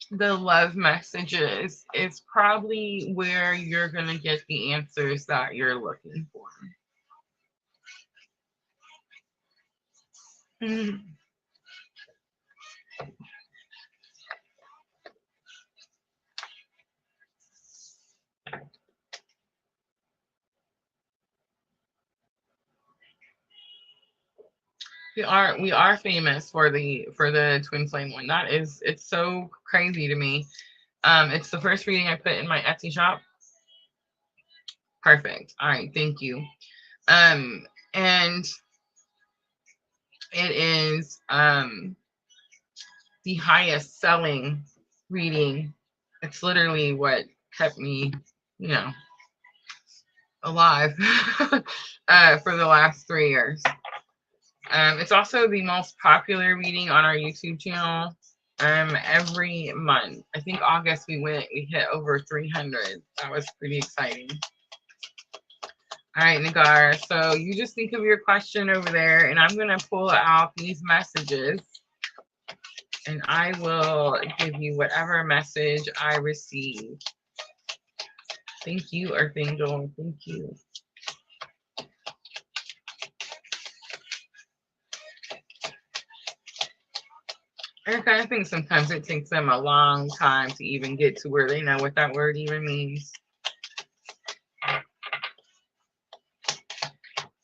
the love messages is probably where you're going to get the answers that you're looking for. We are famous for the twin flame one. That is, it's so crazy to me. It's the first reading I put in my Etsy shop. Perfect. All right, thank you. And it is the highest selling reading. It's literally what kept me, alive for the last 3 years. It's also the most popular reading on our YouTube channel. Every month. I think August we hit over 300. That was pretty exciting. All right, Nagar. So you just think of your question over there, and I'm going to pull out these messages, and I will give you whatever message I receive. Thank you, Archangel. Thank you. Erica, I think sometimes it takes them a long time to even get to where they know what that word even means.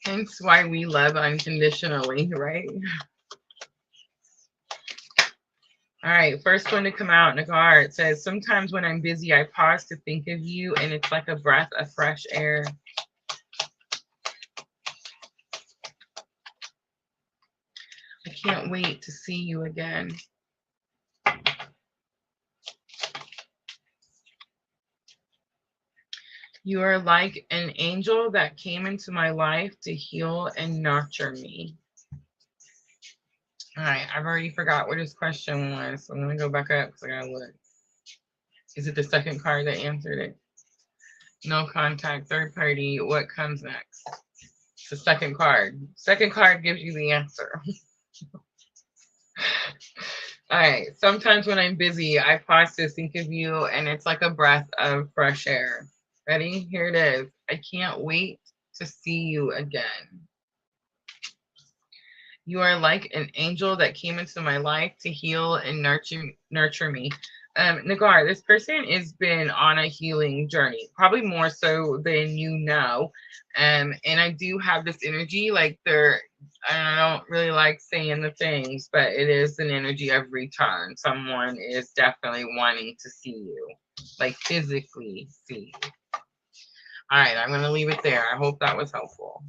Hence why we love unconditionally, right? All right, first one to come out, Nagar. It says, sometimes when I'm busy, I pause to think of you, and it's like a breath of fresh air. I can't wait to see you again. You are like an angel that came into my life to heal and nurture me. All right, I've already forgot what his question was. So I'm going to go back up because I got to look. Is it the second card that answered it? No contact, third party. What comes next? It's the second card. Second card gives you the answer. All right. Sometimes when I'm busy, I pause to think of you, and it's like a breath of fresh air. Ready? Here it is. I can't wait to see you again. You are like an angel that came into my life to heal and nurture me. Nagar, this person has been on a healing journey, probably more so than you know. And I do have this energy, like I don't really like saying the things, but it is an energy of return. Someone is definitely wanting to see you, like physically see you. All right, I'm going to leave it there. I hope that was helpful.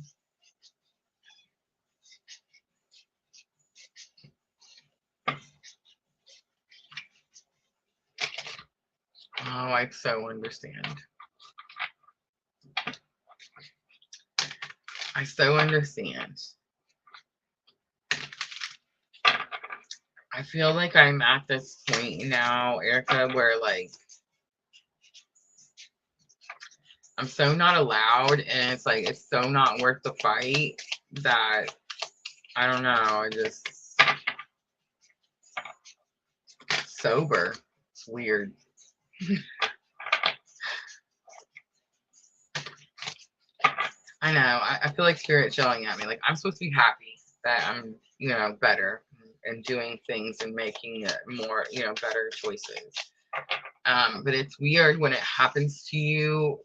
Oh, I so understand. I so understand. I feel like I'm at this point now, Erica, where like I'm so not allowed, and it's like it's so not worth the fight that I don't know. I just sober. It's weird. I know. I feel like spirit's yelling at me. Like I'm supposed to be happy that I'm, you know, better and doing things and making more, you know, better choices. But it's weird when it happens to you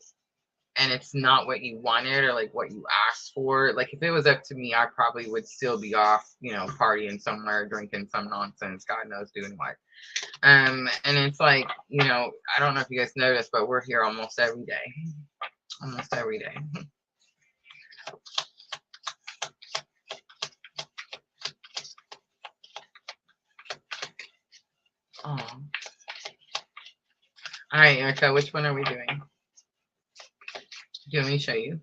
and it's not what you wanted or like what you asked for. Like if it was up to me, I probably would still be off, you know, partying somewhere, drinking some nonsense, God knows doing what. And it's like, you know, I don't know if you guys noticed, but we're here almost every day. Almost every day. Oh. All right, Erica, which one are we doing? Do you want me to show you?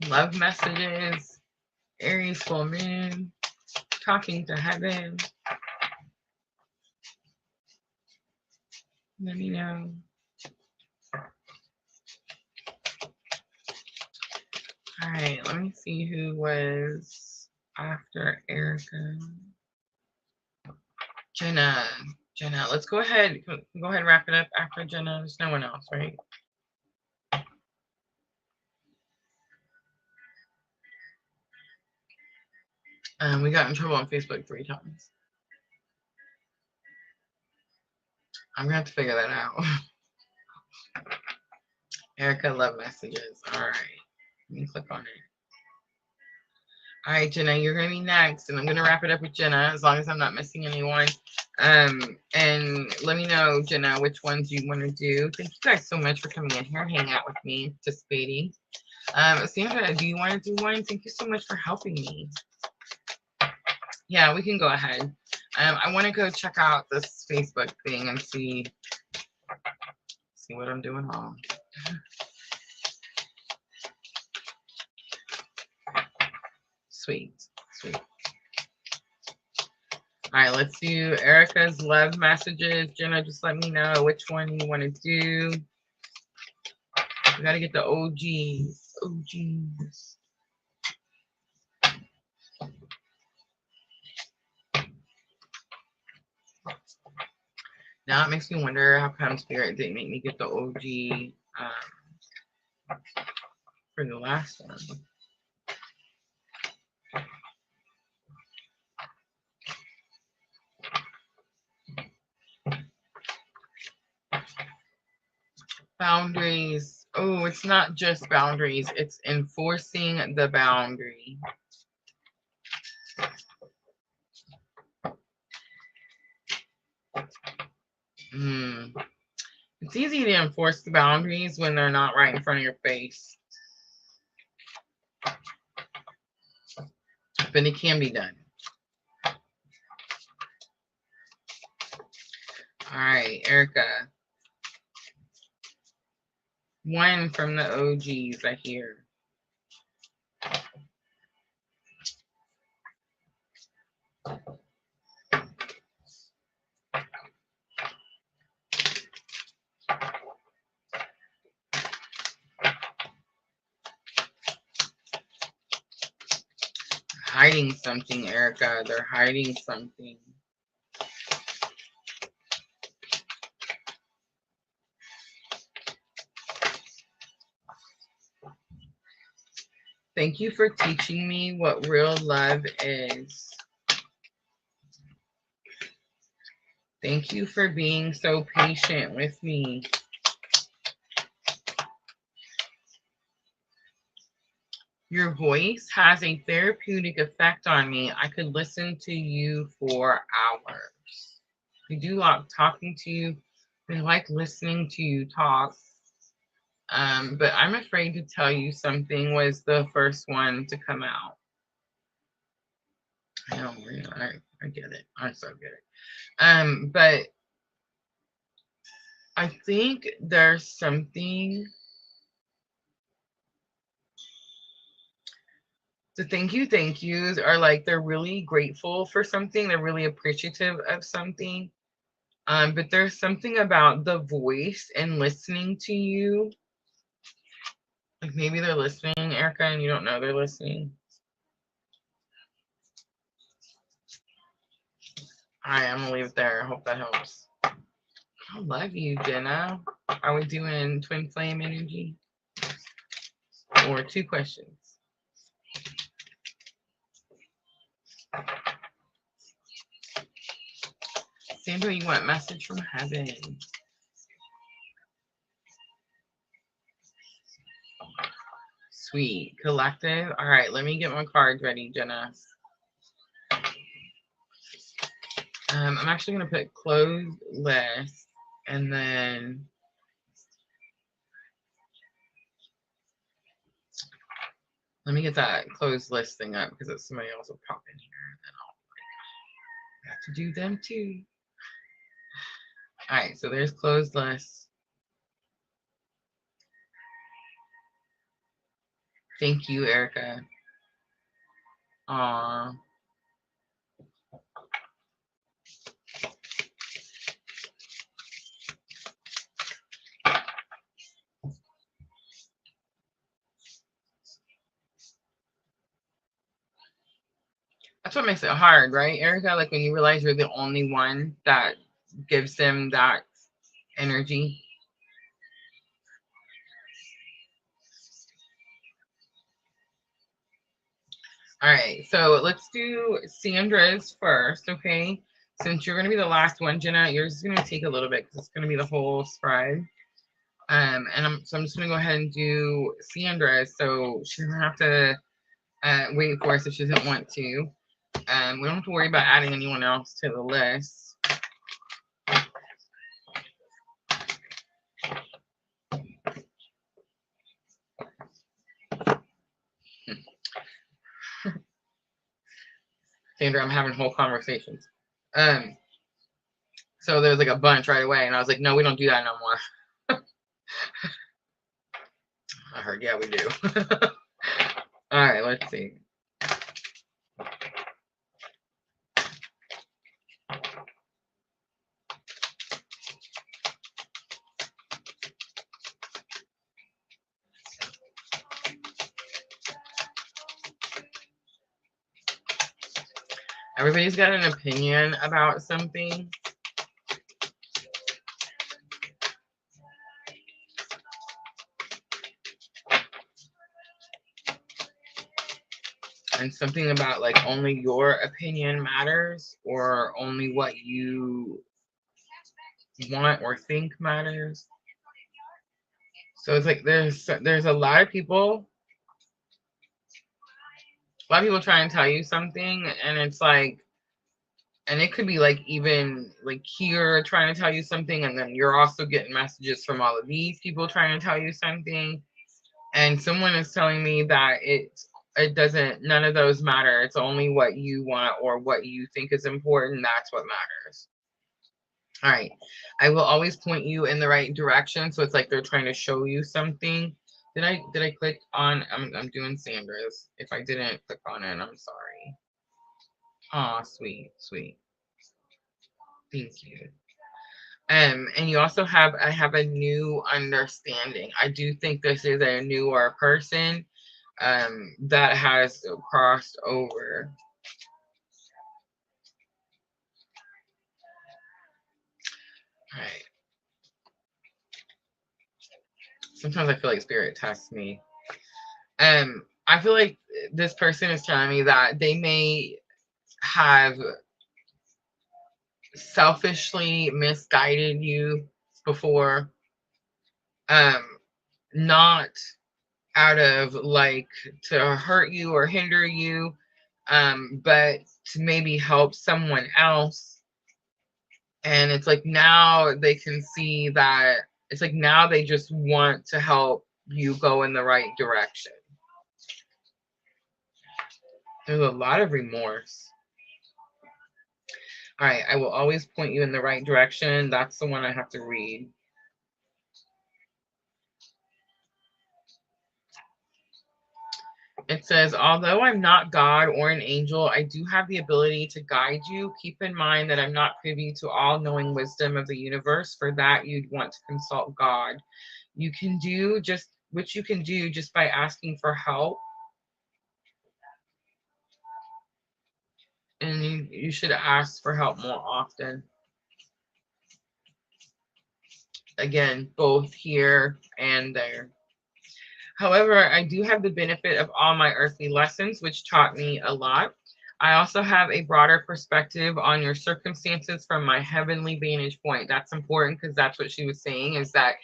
Love messages, Aries full moon, talking to heaven. Let me know. All right, let me see who was after Erica. Jenna. Jenna, let's go ahead. Go ahead and wrap it up after Jenna. There's no one else, right? We got in trouble on Facebook 3 times. I'm gonna have to figure that out. Erica, love messages. All right, let me click on it. All right, Jenna, you're gonna be next, and I'm gonna wrap it up with Jenna as long as I'm not missing anyone. And let me know, Jenna, which ones you want to do. Thank you guys so much for coming in here, hanging out with me, participating. Sandra, do you want to do one? Thank you so much for helping me. Yeah, we can go ahead. I want to go check out this Facebook thing and see what I'm doing wrong. Sweet, sweet. All right, let's do Erica's love messages. Jenna, just let me know which one you want to do. We got to get the OGs. OGs. Now it makes me wonder how come Spirit didn't make me get the OG for the last one. Boundaries. Oh, it's not just boundaries. It's enforcing the boundary. It's easy to enforce the boundaries when they're not right in front of your face. But it can be done. All right, Erica. One from the OGs, I hear. Hiding something, Erica. They're hiding something. Thank you for teaching me what real love is. Thank you for being so patient with me. Your voice has a therapeutic effect on me. I could listen to you for hours. I do like talking to you. I like listening to you talk. But I'm afraid to tell you something was the first one to come out. I know, I get it. I so get it. But I think there's something The thank yous are like they're really grateful for something. They're really appreciative of something. But there's something about the voice and listening to you. Like maybe they're listening, Erica, and you don't know they're listening. All right, I'm gonna leave it there. I hope that helps. I love you, Jenna. Are we doing twin flame energy? Or 2 questions? Sandra, you want a message from heaven? Sweet. Collective. All right, let me get my cards ready, Jenna. I'm actually going to put closed list, and then let me get that closed list thing up because it's somebody else will pop in here, and then I'll have to do them too. All right, so there's closed list. Thank you, Erica. Aww. That's what makes it hard, right, Erica? Like when you realize you're the only one that gives them that energy. All right, so let's do Sandra's first, okay? Since you're going to be the last one, Jenna, yours is going to take a little bit because it's going to be the whole spread. And I'm just going to go ahead and do Sandra's, so she doesn't have to wait for us if she doesn't want to. We don't have to worry about adding anyone else to the list. Sandra, I'm having whole conversations. So there was like a bunch right away, and I was like, no, we don't do that no more. I heard, yeah, we do. All right, let's see. Everybody's got an opinion about something. And something about like only your opinion matters, or only what you want or think matters. So it's like there's a lot of people trying to tell you something, and it's like, and it could be like even like here trying to tell you something, and then you're also getting messages from all of these people trying to tell you something, and someone is telling me that it doesn't, none of those matter. It's only what you want or what you think is important. That's what matters. All right. I will always point you in the right direction. So it's like they're trying to show you something. Did I click on, I'm doing Sandra's. If I didn't click on it, I'm sorry. Aw, sweet, sweet. Thank you. And you also have, I have a new understanding. I do think this is a newer person that has crossed over. All right. Sometimes I feel like spirit tests me. I feel like this person is telling me that they may have selfishly misguided you before, not out of like to hurt you or hinder you, but to maybe help someone else. And it's like now they can see that it's like now they just want to help you go in the right direction. There's a lot of remorse. All right, I will always point you in the right direction. That's the one I have to read. It says, although I'm not God or an angel, I do have the ability to guide you. Keep in mind that I'm not privy to all knowing wisdom of the universe. For that, you'd want to consult God. You can do just which you can do just by asking for help. And you should ask for help more often. Again, both here and there. However, I do have the benefit of all my earthly lessons, which taught me a lot. I also have a broader perspective on your circumstances from my heavenly vantage point. That's important because that's what she was saying, is that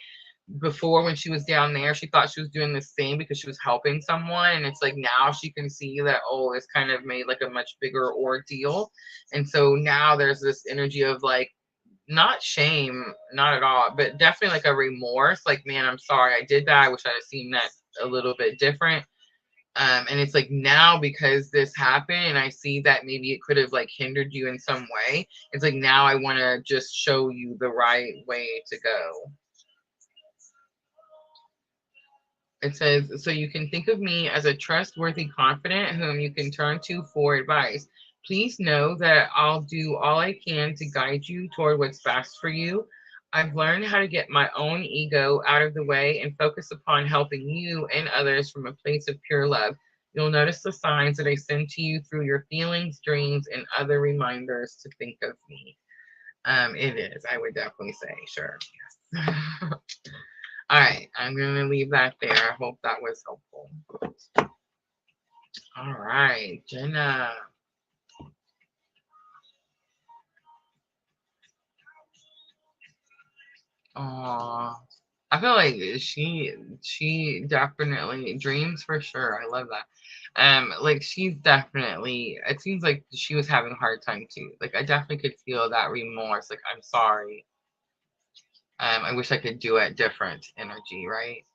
before, when she was down there, she thought she was doing the same because she was helping someone. And it's like now she can see that, oh, it's kind of made like a much bigger ordeal. And so now there's this energy of like, not shame, not at all, but definitely like a remorse. Like, man, I'm sorry I did that. I wish I'd have seen that a little bit different. And it's like now because this happened and I see that maybe it could have like hindered you in some way. It's like now I want to just show you the right way to go. It says, so you can think of me as a trustworthy confidant whom you can turn to for advice. Please know that I'll do all I can to guide you toward what's best for you. I've learned how to get my own ego out of the way and focus upon helping you and others from a place of pure love. You'll notice the signs that I send to you through your feelings, dreams, and other reminders to think of me. It is. I would definitely say, sure. Yes. All right, I'm going to leave that there. I hope that was helpful. All right, Jenna. Aw, I feel like she definitely dreams for sure. I love that. Like she's definitely, it seems like she was having a hard time too. Like I definitely could feel that remorse. Like, I'm sorry. I wish I could do it different energy, right?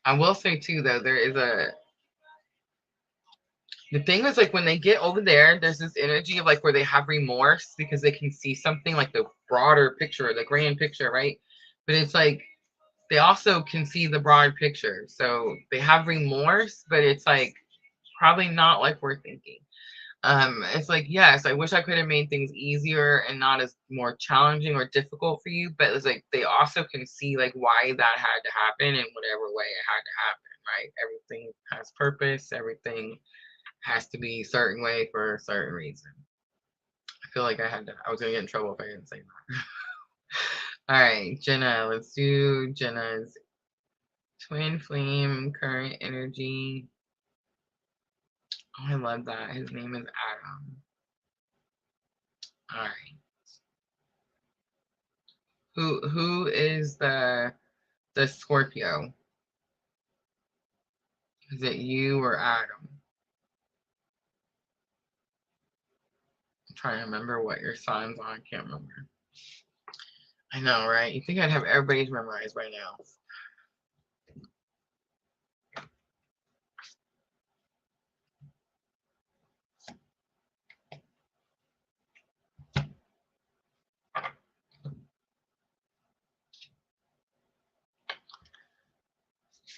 I will say too, though, the thing is, like, when they get over there, there's this energy of like where they have remorse because they can see something like the broader picture, the grand picture, right? But it's like they also can see the broad picture. So they have remorse, but it's like probably not like we're thinking. It's like, yes, I wish I could have made things easier and not as more challenging or difficult for you, but it's like they also can see like why that had to happen in whatever way it had to happen, right? Everything has purpose, everything has to be a certain way for a certain reason. I feel like I was gonna get in trouble if I didn't say that. All right, Jenna, let's do Jenna's twin flame current energy. Oh, I love that. His name is Adam. All right. Who is the Scorpio? Is it you or Adam? I'm trying to remember what your sign's on. I can't remember. I know, right? You think I'd have everybody's memorized by now.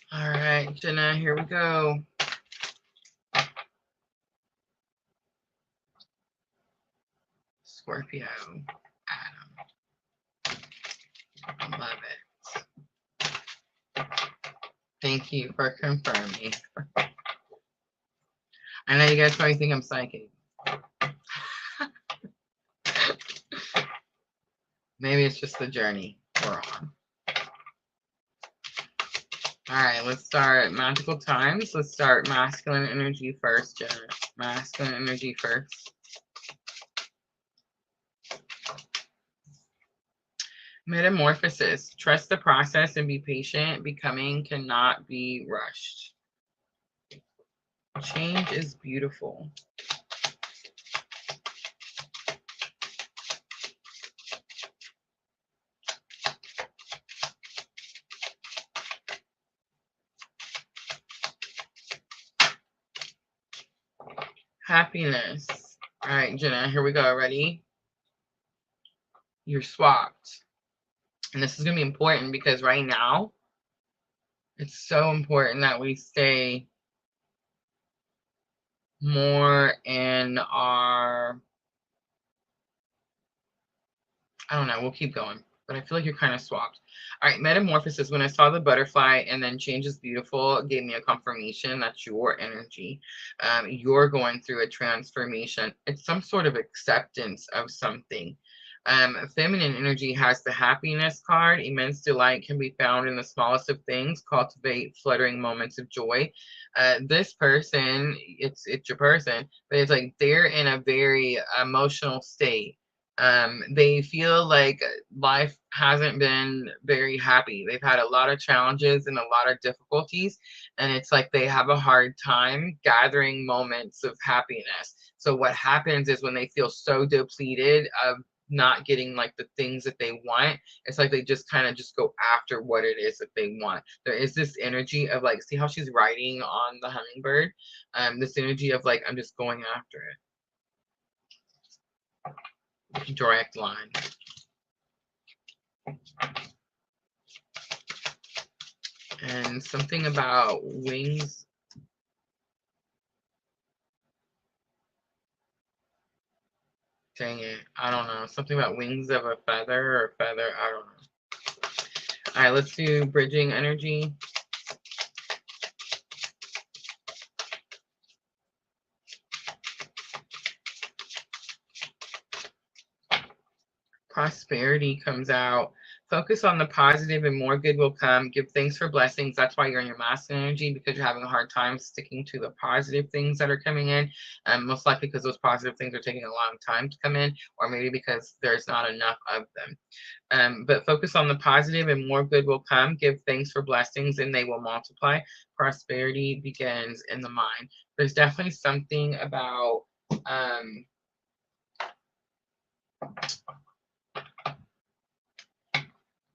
All right, Jenna, here we go. Scorpio, Adam. I love it. Thank you for confirming. I know you guys probably think I'm psychic. Maybe it's just the journey we're on. All right, let's start magical times. Let's start masculine energy first, Jenna. Masculine energy first. Metamorphosis. Trust the process and be patient. Becoming cannot be rushed. Change is beautiful. Happiness. All right, Jenna, here we go. Ready? You're swapped. And this is going to be important because right now, it's so important that we stay more in our, I don't know, we'll keep going, but I feel like you're kind of swapped. All right, metamorphosis. When I saw the butterfly and then change is beautiful, it gave me a confirmation that's your energy. You're going through a transformation. It's some sort of acceptance of something. Feminine energy has the happiness card. Immense delight can be found in the smallest of things. Cultivate fluttering moments of joy. This person, it's your person, but it's like they're in a very emotional state. They feel like life hasn't been very happy. They've had a lot of challenges and a lot of difficulties, and it's like they have a hard time gathering moments of happiness. So what happens is when they feel so depleted of not getting like the things that they want, it's like they just kind of just go after what it is that they want. There is this energy of like, see how she's riding on the hummingbird? This energy of like, I'm just going after it. Direct line. And something about wings. Dang it. I don't know. Something about wings of a feather or feather. I don't know. All right, let's do bridging energy. Prosperity comes out. Focus on the positive and more good will come. Give thanks for blessings. That's why you're in your masculine energy, because you're having a hard time sticking to the positive things that are coming in. Most likely because those positive things are taking a long time to come in, or maybe because there's not enough of them. But focus on the positive and more good will come. Give thanks for blessings and they will multiply. Prosperity begins in the mind. There's definitely something about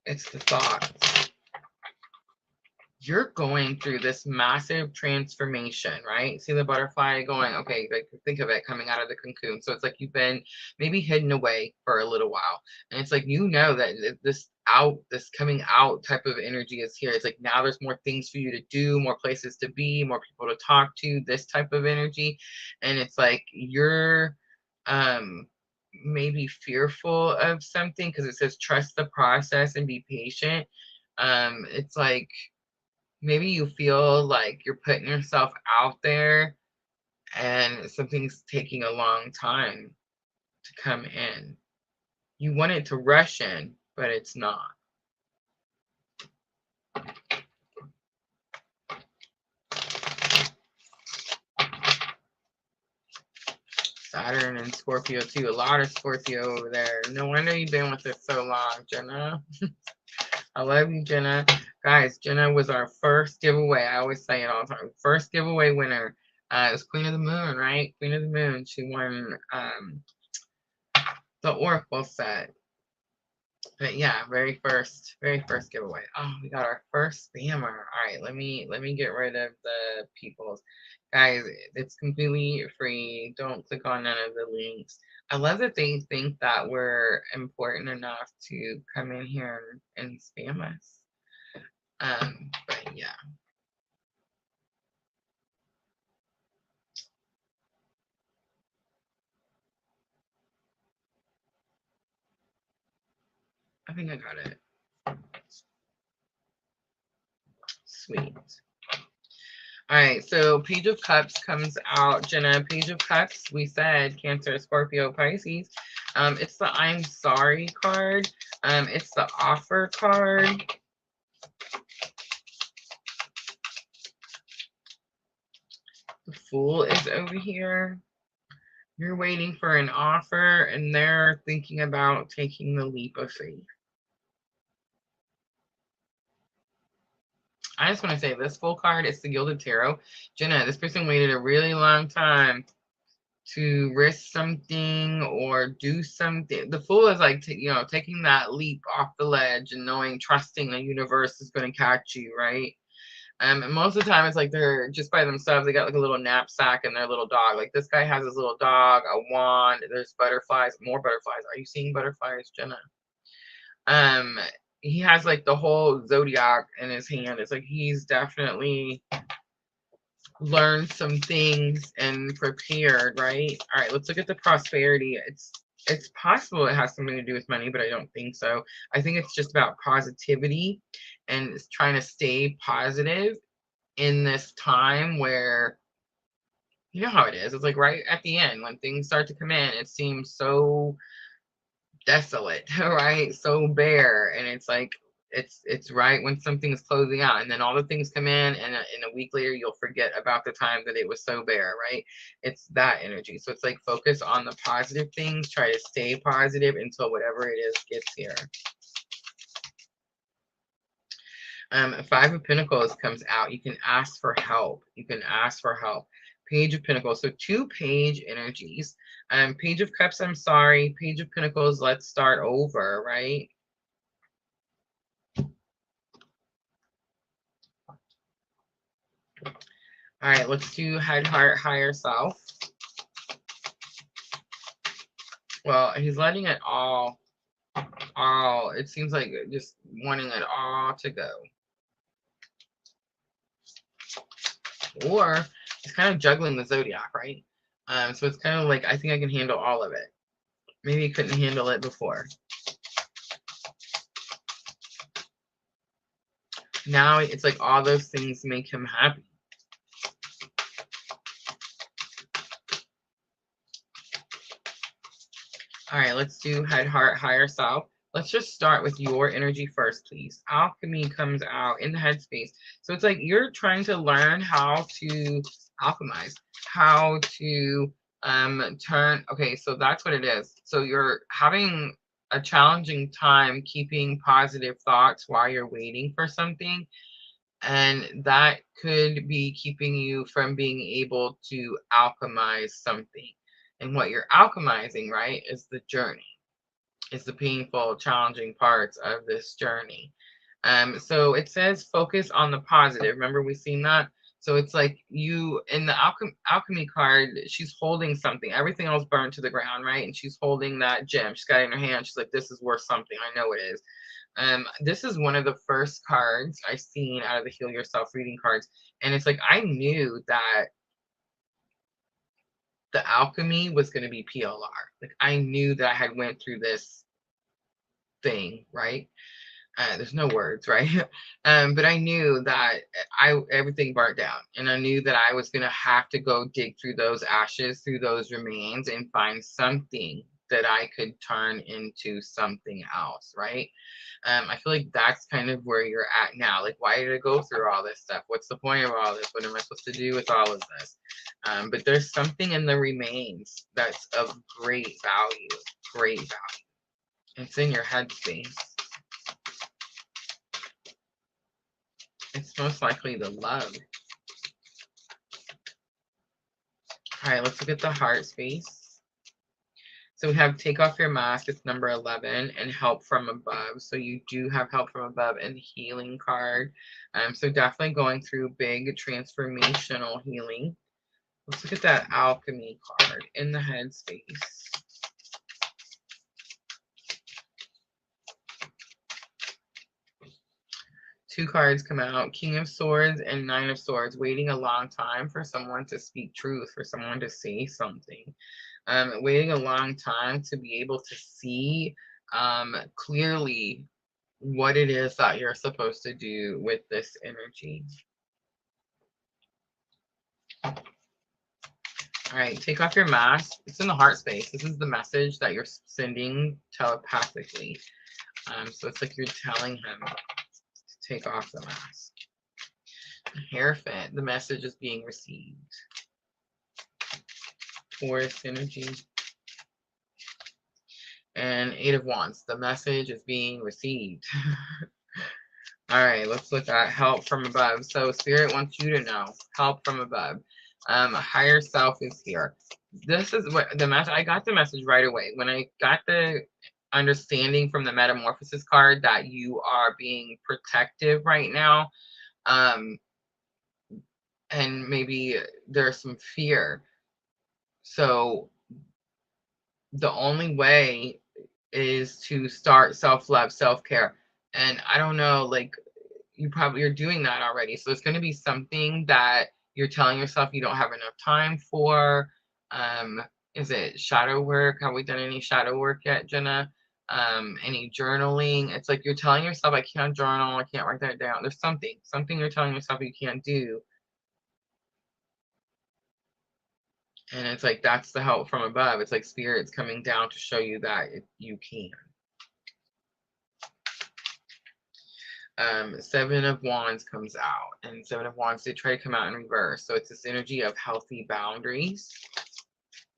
it's the thoughts. You're going through this massive transformation, right? See the butterfly going, okay, like think of it coming out of the cocoon. So it's like you've been maybe hidden away for a little while. And it's like, you know, that this coming out type of energy is here. It's like now there's more things for you to do, more places to be, more people to talk to, this type of energy. And it's like you're maybe fearful of something because it says trust the process and be patient. It's like maybe you feel like you're putting yourself out there and something's taking a long time to come in. You want it to rush in, but it's not. Saturn and Scorpio too. A lot of Scorpio over there. No wonder you've been with us so long, Jenna. I love you, Jenna. Guys, Jenna was our first giveaway. I always say it all the time. First giveaway winner. It was Queen of the Moon, right? Queen of the Moon. She won the Oracle set. But yeah, very first giveaway. Oh, we got our first spammer. All right, let me get rid of the people's. Guys, it's completely free. Don't click on none of the links. I love that they think that we're important enough to come in here and spam us. But yeah. I think I got it. Sweet. All right, so Page of Cups comes out. Jenna, Page of Cups, we said Cancer, Scorpio, Pisces. It's the I'm sorry card. It's the offer card. The Fool is over here. You're waiting for an offer and they're thinking about taking the leap of faith. I just want to say this Fool card is the Gilded Tarot. Jenna, this person waited a really long time to risk something or do something. The Fool is like, taking that leap off the ledge and knowing, trusting the universe is going to catch you, right? And most of the time it's like they're just by themselves. They got like a little knapsack and their little dog. Like this guy has his little dog, a wand. There's butterflies, more butterflies. Are you seeing butterflies, Jenna? He has like the whole zodiac in his hand. It's like he's definitely learned some things and prepared, right? All right, let's look at the prosperity. It's possible it has something to do with money, but I don't think so. I think it's just about positivity and trying to stay positive in this time where, you know how it is. It's like right at the end when things start to come in, it seems so desolate, right? So bare, and it's like it's right when something is closing out, and then all the things come in a week later you'll forget about the time that it was so bare, right? It's that energy. So it's like focus on the positive things, try to stay positive until whatever it is gets here. Five of Pentacles comes out. You can ask for help. You can ask for help. Page of Pentacles. So two page energies. Page of Cups, I'm sorry. Page of Pentacles, let's start over, right? All right, let's do head, heart, higher self. Well, he's letting it all, it seems like just wanting it all to go. Or he's kind of juggling the zodiac, right? So it's kind of like, I think I can handle all of it. Maybe he couldn't handle it before. Now it's like all those things make him happy. All right, let's do head, heart, higher self. Let's just start with your energy first, please. Alchemy comes out in the headspace. So it's like you're trying to learn how to alchemize, how to turn. Okay, so that's what it is. So you're having a challenging time keeping positive thoughts while you're waiting for something. And that could be keeping you from being able to alchemize something. And what you're alchemizing, right, is the journey. It's the painful, challenging parts of this journey. So it says focus on the positive. Remember, we've seen that. So it's like you in the alchemy card, she's holding something. Everything else burned to the ground, right? And she's holding that gem. She's got it in her hand. She's like, this is worth something. I know it is. This is one of the first cards I've seen out of the Heal Yourself reading cards. And it's like, I knew that the alchemy was going to be PLR. Like, I knew that I had went through this thing, right? There's no words, right? But I knew that everything burnt down, and I knew that I was gonna have to go dig through those ashes, through those remains, and find something that I could turn into something else, right? I feel like that's kind of where you're at now. Like, why did I go through all this stuff? What's the point of all this? What am I supposed to do with all of this? But there's something in the remains that's of great value, great value. It's in your headspace. It's most likely the love. All right, let's look at the heart space. So we have take off your mask. It's number 11, and help from above. So you do have help from above and healing card. So definitely going through big transformational healing. Let's look at that alchemy card in the headspace. Two cards come out, King of Swords and Nine of Swords, waiting a long time for someone to speak truth, for someone to say something. Waiting a long time to be able to see clearly what it is that you're supposed to do with this energy. All right, take off your mask. It's in the heart space. This is the message that you're sending telepathically. So it's like you're telling him to take off the mask. Hierophant, the message is being received. Taurus energy. And Eight of Wands, the message is being received. All right, let's look at help from above. So Spirit wants you to know help from above. Higher self is here. This is what the message. I got the message right away when I got the understanding from the Metamorphosis card that you are being protective right now. And maybe there's some fear. So the only way is to start self-love, self-care. And I don't know, like, you're doing that already. So it's going to be something that you're telling yourself you don't have enough time for. Is it shadow work? Have we done any shadow work yet, Jenna? Any journaling? It's like you're telling yourself, I can't journal, I can't write that down. There's something you're telling yourself you can't do. And it's like, that's the help from above. It's like spirit's coming down to show you that you can. Seven of Wands comes out, and Seven of Wands did try to come out in reverse. So it's this energy of healthy boundaries,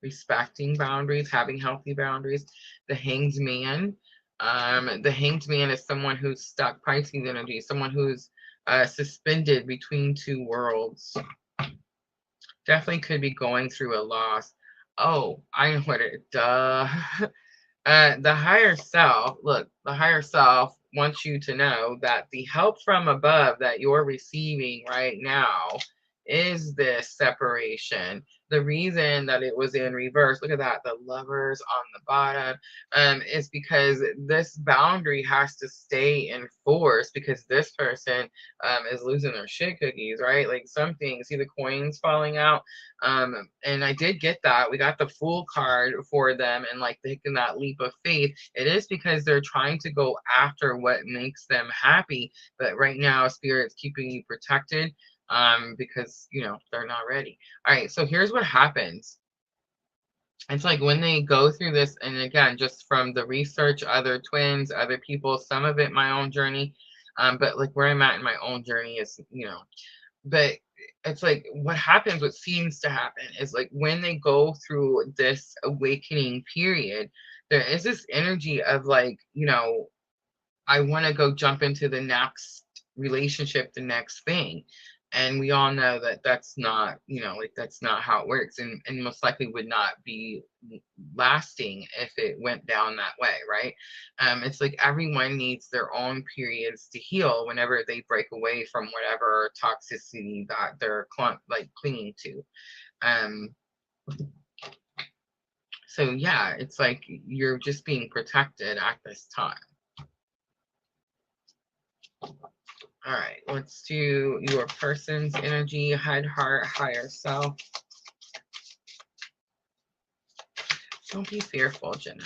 respecting boundaries, having healthy boundaries. The Hanged Man. The Hanged Man is someone who's stuck, Pisces energy, someone who's suspended between two worlds. Definitely could be going through a loss. Oh, I know what it does. The higher self, look, the higher self wants you to know that the help from above that you're receiving right now is this separation. The reason that it was in reverse, look at that, the Lovers on the bottom, is because this boundary has to stay enforced because this person is losing their shit cookies, right? Like something, see the coins falling out? And I did get that. We got the Fool card for them, and like taking that leap of faith. It is because they're trying to go after what makes them happy, but right now Spirit's keeping you protected because you know they're not ready. All right, so here's what happens. It's like when they go through this, and again, just from the research, other twins, other people, some of it my own journey, but like where I'm at in my own journey is, you know, but it's like what happens, what seems to happen is like when they go through this awakening period, there is this energy of like, you know, I want to go jump into the next relationship, the next thing. And we all know that that's not, you know, like that's not how it works, and most likely would not be lasting if it went down that way, right? It's like everyone needs their own periods to heal whenever they break away from whatever toxicity that they're like clinging to. Um, so yeah, it's like you're just being protected at this time. All right, let's do your person's energy, head, heart, higher self. Don't be fearful, Jenna.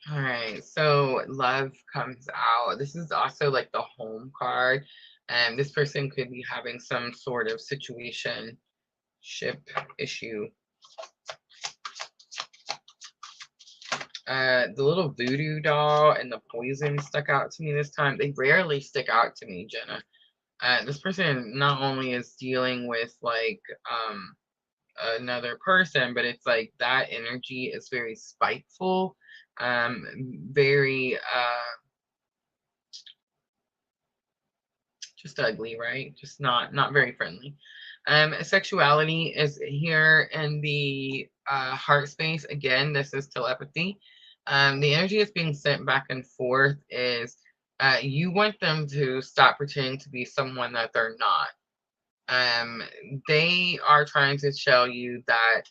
All right, so love comes out. This is also like the home card. And this person could be having some sort of situation, ship issue. The little voodoo doll and the poison stuck out to me this time. They rarely stick out to me, Jenna. This person not only is dealing with like another person, but it's like that energy is very spiteful, very just ugly, right? Just not very friendly. Sexuality is here in the heart space. Again, this is telepathy. The energy that's being sent back and forth is you want them to stop pretending to be someone that they're not. They are trying to show you that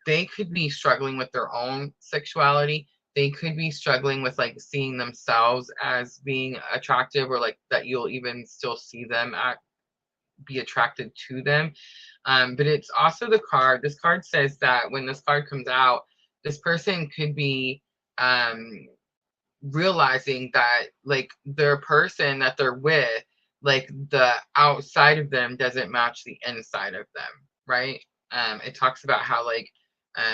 they could be struggling with their own sexuality. They could be struggling with like seeing themselves as being attractive, or like that you'll even still see them be attracted to them. But it's also the card. This card says that when this card comes out, this person could be realizing that like their person that they're with, like the outside of them doesn't match the inside of them, right? It talks about how like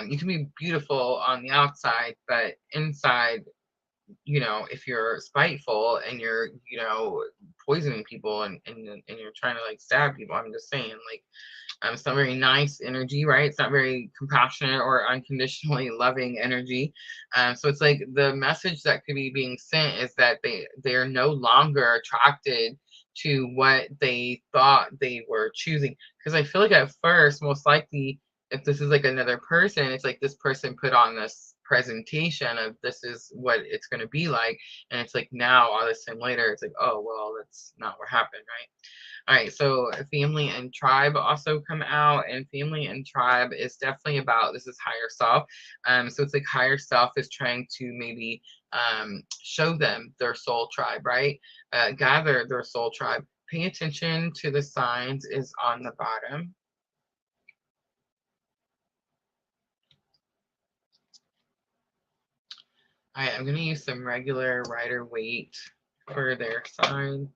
you can be beautiful on the outside, but inside, you know, if you're spiteful and you're, you know, poisoning people and you're trying to like stab people, I'm just saying, like, it's not very nice energy, right? It's not very compassionate or unconditionally loving energy. So it's like the message that could be being sent is that they're no longer attracted to what they thought they were choosing. Because I feel like at first, most likely, if this is like another person, it's like this person put on this presentation of this is what it's going to be like, and it's like now all this time later it's like, oh well, that's not what happened, right? All right, so family and tribe also come out, and family and tribe is definitely about, this is higher self. So it's like higher self is trying to maybe show them their soul tribe, right? Gather their soul tribe. Pay attention to the signs is on the bottom. All right, I'm going to use some regular Rider Waite for their sign.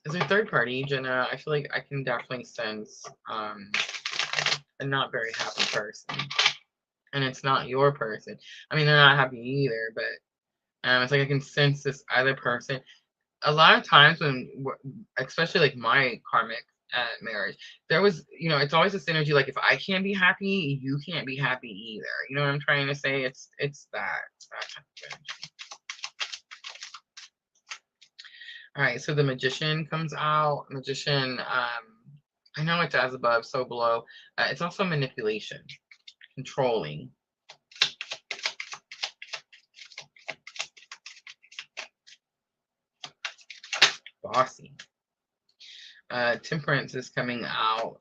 As a third party, Jenna, I feel like I can definitely sense a not very happy person. And it's not your person. I mean, they're not happy either, but it's like I can sense this other person. A lot of times when, especially like my karmic marriage, there was, you know, it's always this energy like if I can't be happy, you can't be happy either. You know what I'm trying to say? It's that type of energy. All right, so the Magician comes out. Magician, I know it's as above, so below. It's also manipulation, controlling. Bossy. Temperance is coming out.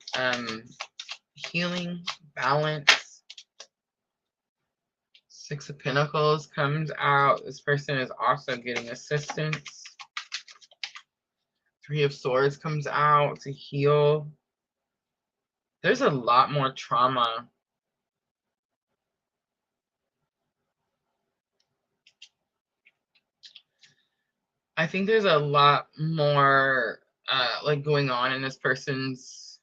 Healing, balance. Six of Pentacles comes out. This person is also getting assistance. Three of Swords comes out to heal. There's a lot more trauma. I think there's a lot more like going on in this person's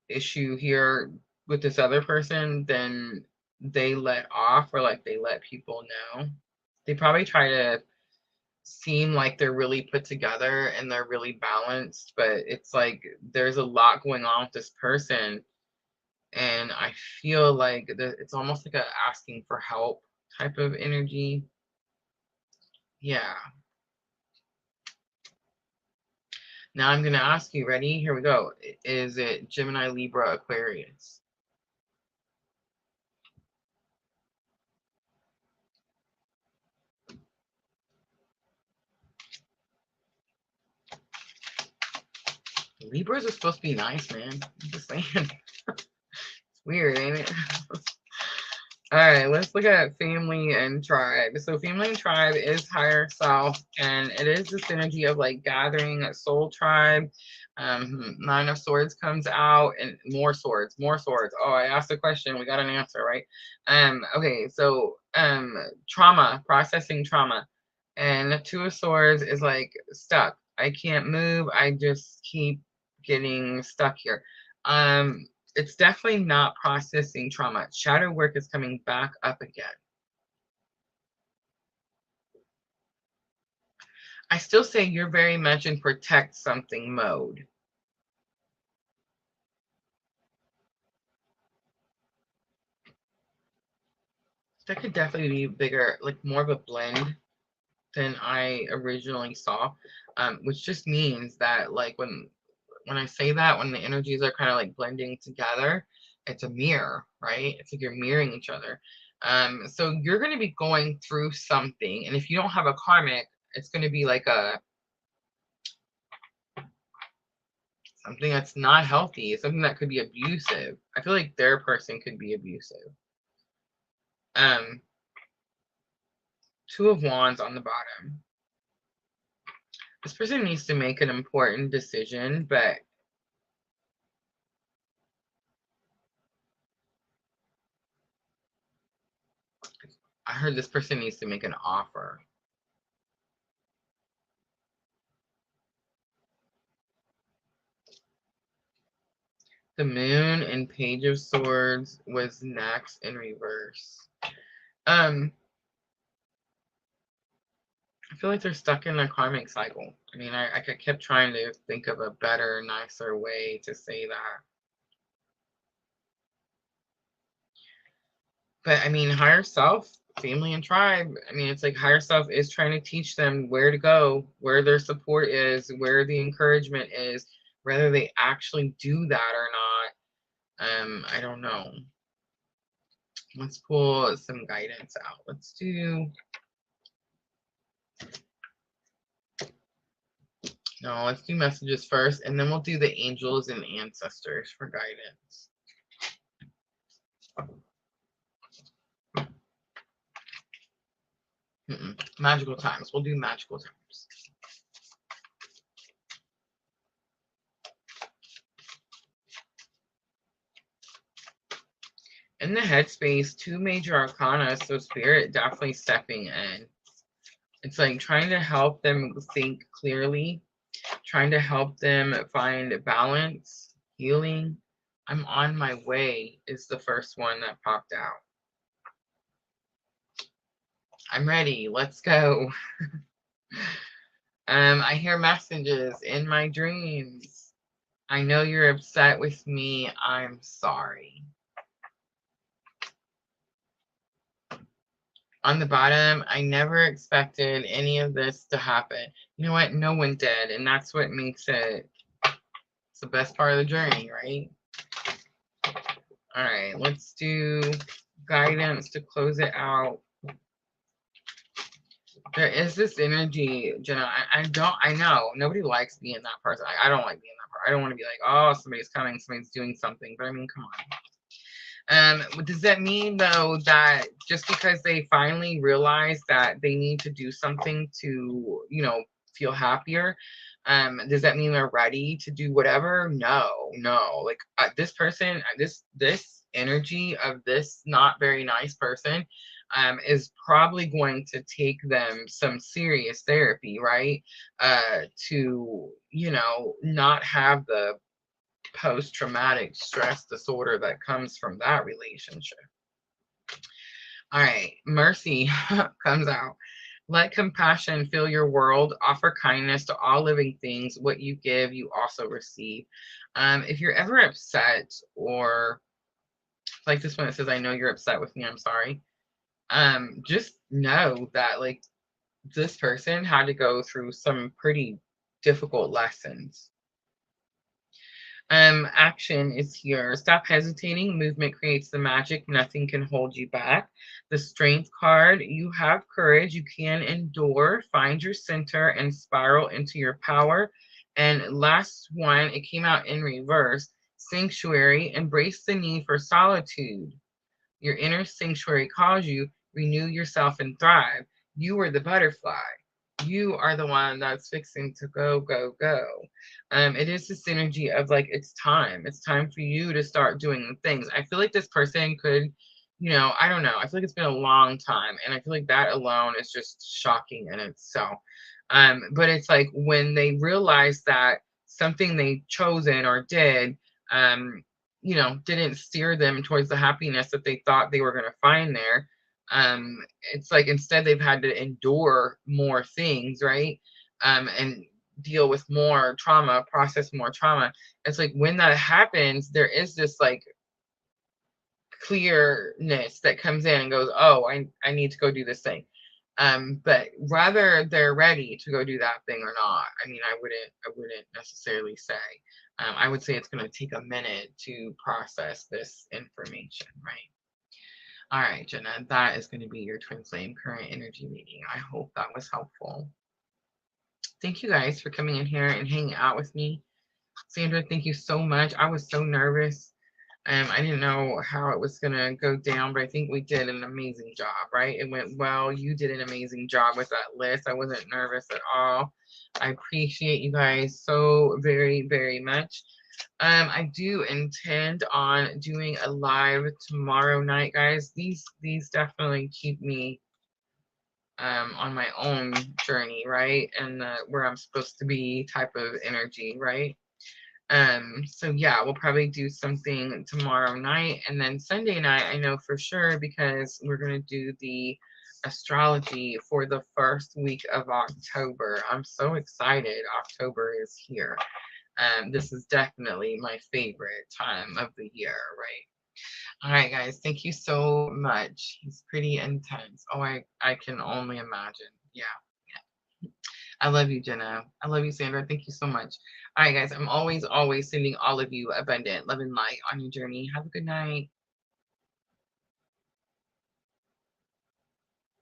issue here with this other person than they let off, or like they let people know. They probably try to seem like they're really put together and they're really balanced, but it's like there's a lot going on with this person, and I feel like it's almost like a asking for help type of energy. Yeah. Now I'm going to ask you, ready? Here we go. Is it Gemini, Libra, Aquarius? Libras are supposed to be nice, man. I'm just saying. It's weird, ain't it? All right, let's look at family and tribe. So family and tribe is higher self, and it is this energy of like gathering a soul tribe. Nine of Swords comes out, and more swords, more swords. Oh, I asked a question, we got an answer, right? Okay, so trauma, processing trauma. And Two of Swords is like stuck. I can't move. I just keep getting stuck here. It's definitely not processing trauma. Shadow work is coming back up again. I still say you're very much in protect something mode. That could definitely be bigger, like more of a blend than I originally saw, which just means that like when I say that, when the energies are kind of like blending together, it's a mirror, right? It's like you're mirroring each other. So you're going to be going through something, and if you don't have a karmic, it's going to be like something that's not healthy, something that could be abusive. I feel like their person could be abusive. Two of Wands on the bottom. This person needs to make an important decision, but I heard this person needs to make an offer. The Moon and Page of Swords was next in reverse. I feel like they're stuck in a karmic cycle. I mean, I kept trying to think of a better, nicer way to say that. But I mean, higher self, family and tribe. I mean, it's like higher self is trying to teach them where to go, where their support is, where the encouragement is, whether they actually do that or not. I don't know. Let's pull some guidance out. Let's do, no, let's do messages first, and then we'll do the angels and ancestors for guidance. Magical times. We'll do magical times. In the headspace, 2 major arcana, so spirit definitely stepping in. It's like trying to help them think clearly, trying to help them find balance, healing. I'm on my way is the first one that popped out. I'm ready. Let's go. I hear messages in my dreams. I know you're upset with me. I'm sorry. On the bottom, I never expected any of this to happen. You know what? No one did. And that's what makes it, it's the best part of the journey, right? All right, let's do guidance to close it out. There is this energy, Jenna. I know nobody likes being that person. I don't like being that person. I don't want to be like, oh, somebody's coming, somebody's doing something. But I mean, come on. Does that mean though that just because they finally realize that they need to do something to, you know, feel happier, does that mean they're ready to do whatever? No. Like this person, this energy of this not very nice person is probably going to take them some serious therapy, right? To, you know, not have the post-traumatic stress disorder that comes from that relationship. All right, mercy comes out. Let compassion fill your world. Offer kindness to all living things. What you give, you also receive. If you're ever upset, or like this one that says, I know you're upset with me, I'm sorry. Just know that like this person had to go through some pretty difficult lessons. Action is here. Stop hesitating. Movement creates the magic. Nothing can hold you back. The strength card, you have courage. You can endure. Find your center and spiral into your power. And last one, it came out in reverse. Sanctuary, embrace the need for solitude. Your inner sanctuary calls you. Renew yourself and thrive. You are the butterfly. You are the one that's fixing to go, go, go. It is this energy of like, it's time. It's time for you to start doing things. I feel like this person could, you know, I don't know. I feel like it's been a long time. And I feel like that alone is just shocking in itself. But it's like when they realize that something they chosen or did, you know, didn't steer them towards the happiness that they thought they were going to find there. It's like instead they've had to endure more things, right? And deal with more trauma, process more trauma. It's like when that happens, there is this like clearness that comes in and goes, oh, I need to go do this thing. But whether they're ready to go do that thing or not, I mean, I wouldn't necessarily say. I would say it's going to take a minute to process this information, right? All right, Jenna, that is going to be your twin flame current energy reading. I hope that was helpful. Thank you guys for coming in here and hanging out with me. Sandra, thank you so much. I was so nervous. I didn't know how it was going to go down, but I think we did an amazing job, right? It went well. You did an amazing job with that list. I wasn't nervous at all. I appreciate you guys so very, very much. I do intend on doing a live tomorrow night, guys. These definitely keep me on my own journey, right? And where I'm supposed to be type of energy, right? So yeah, we'll probably do something tomorrow night, and then Sunday night I know for sure because we're gonna do the astrology for the first week of October. I'm so excited. October is here. This is definitely my favorite time of the year, right? All right, guys, thank you so much. He's pretty intense. Oh, I can only imagine. Yeah. I love you, Jenna. I love you, Sandra. Thank you so much. All right, guys. I'm always sending all of you abundant love and light on your journey. Have a good night.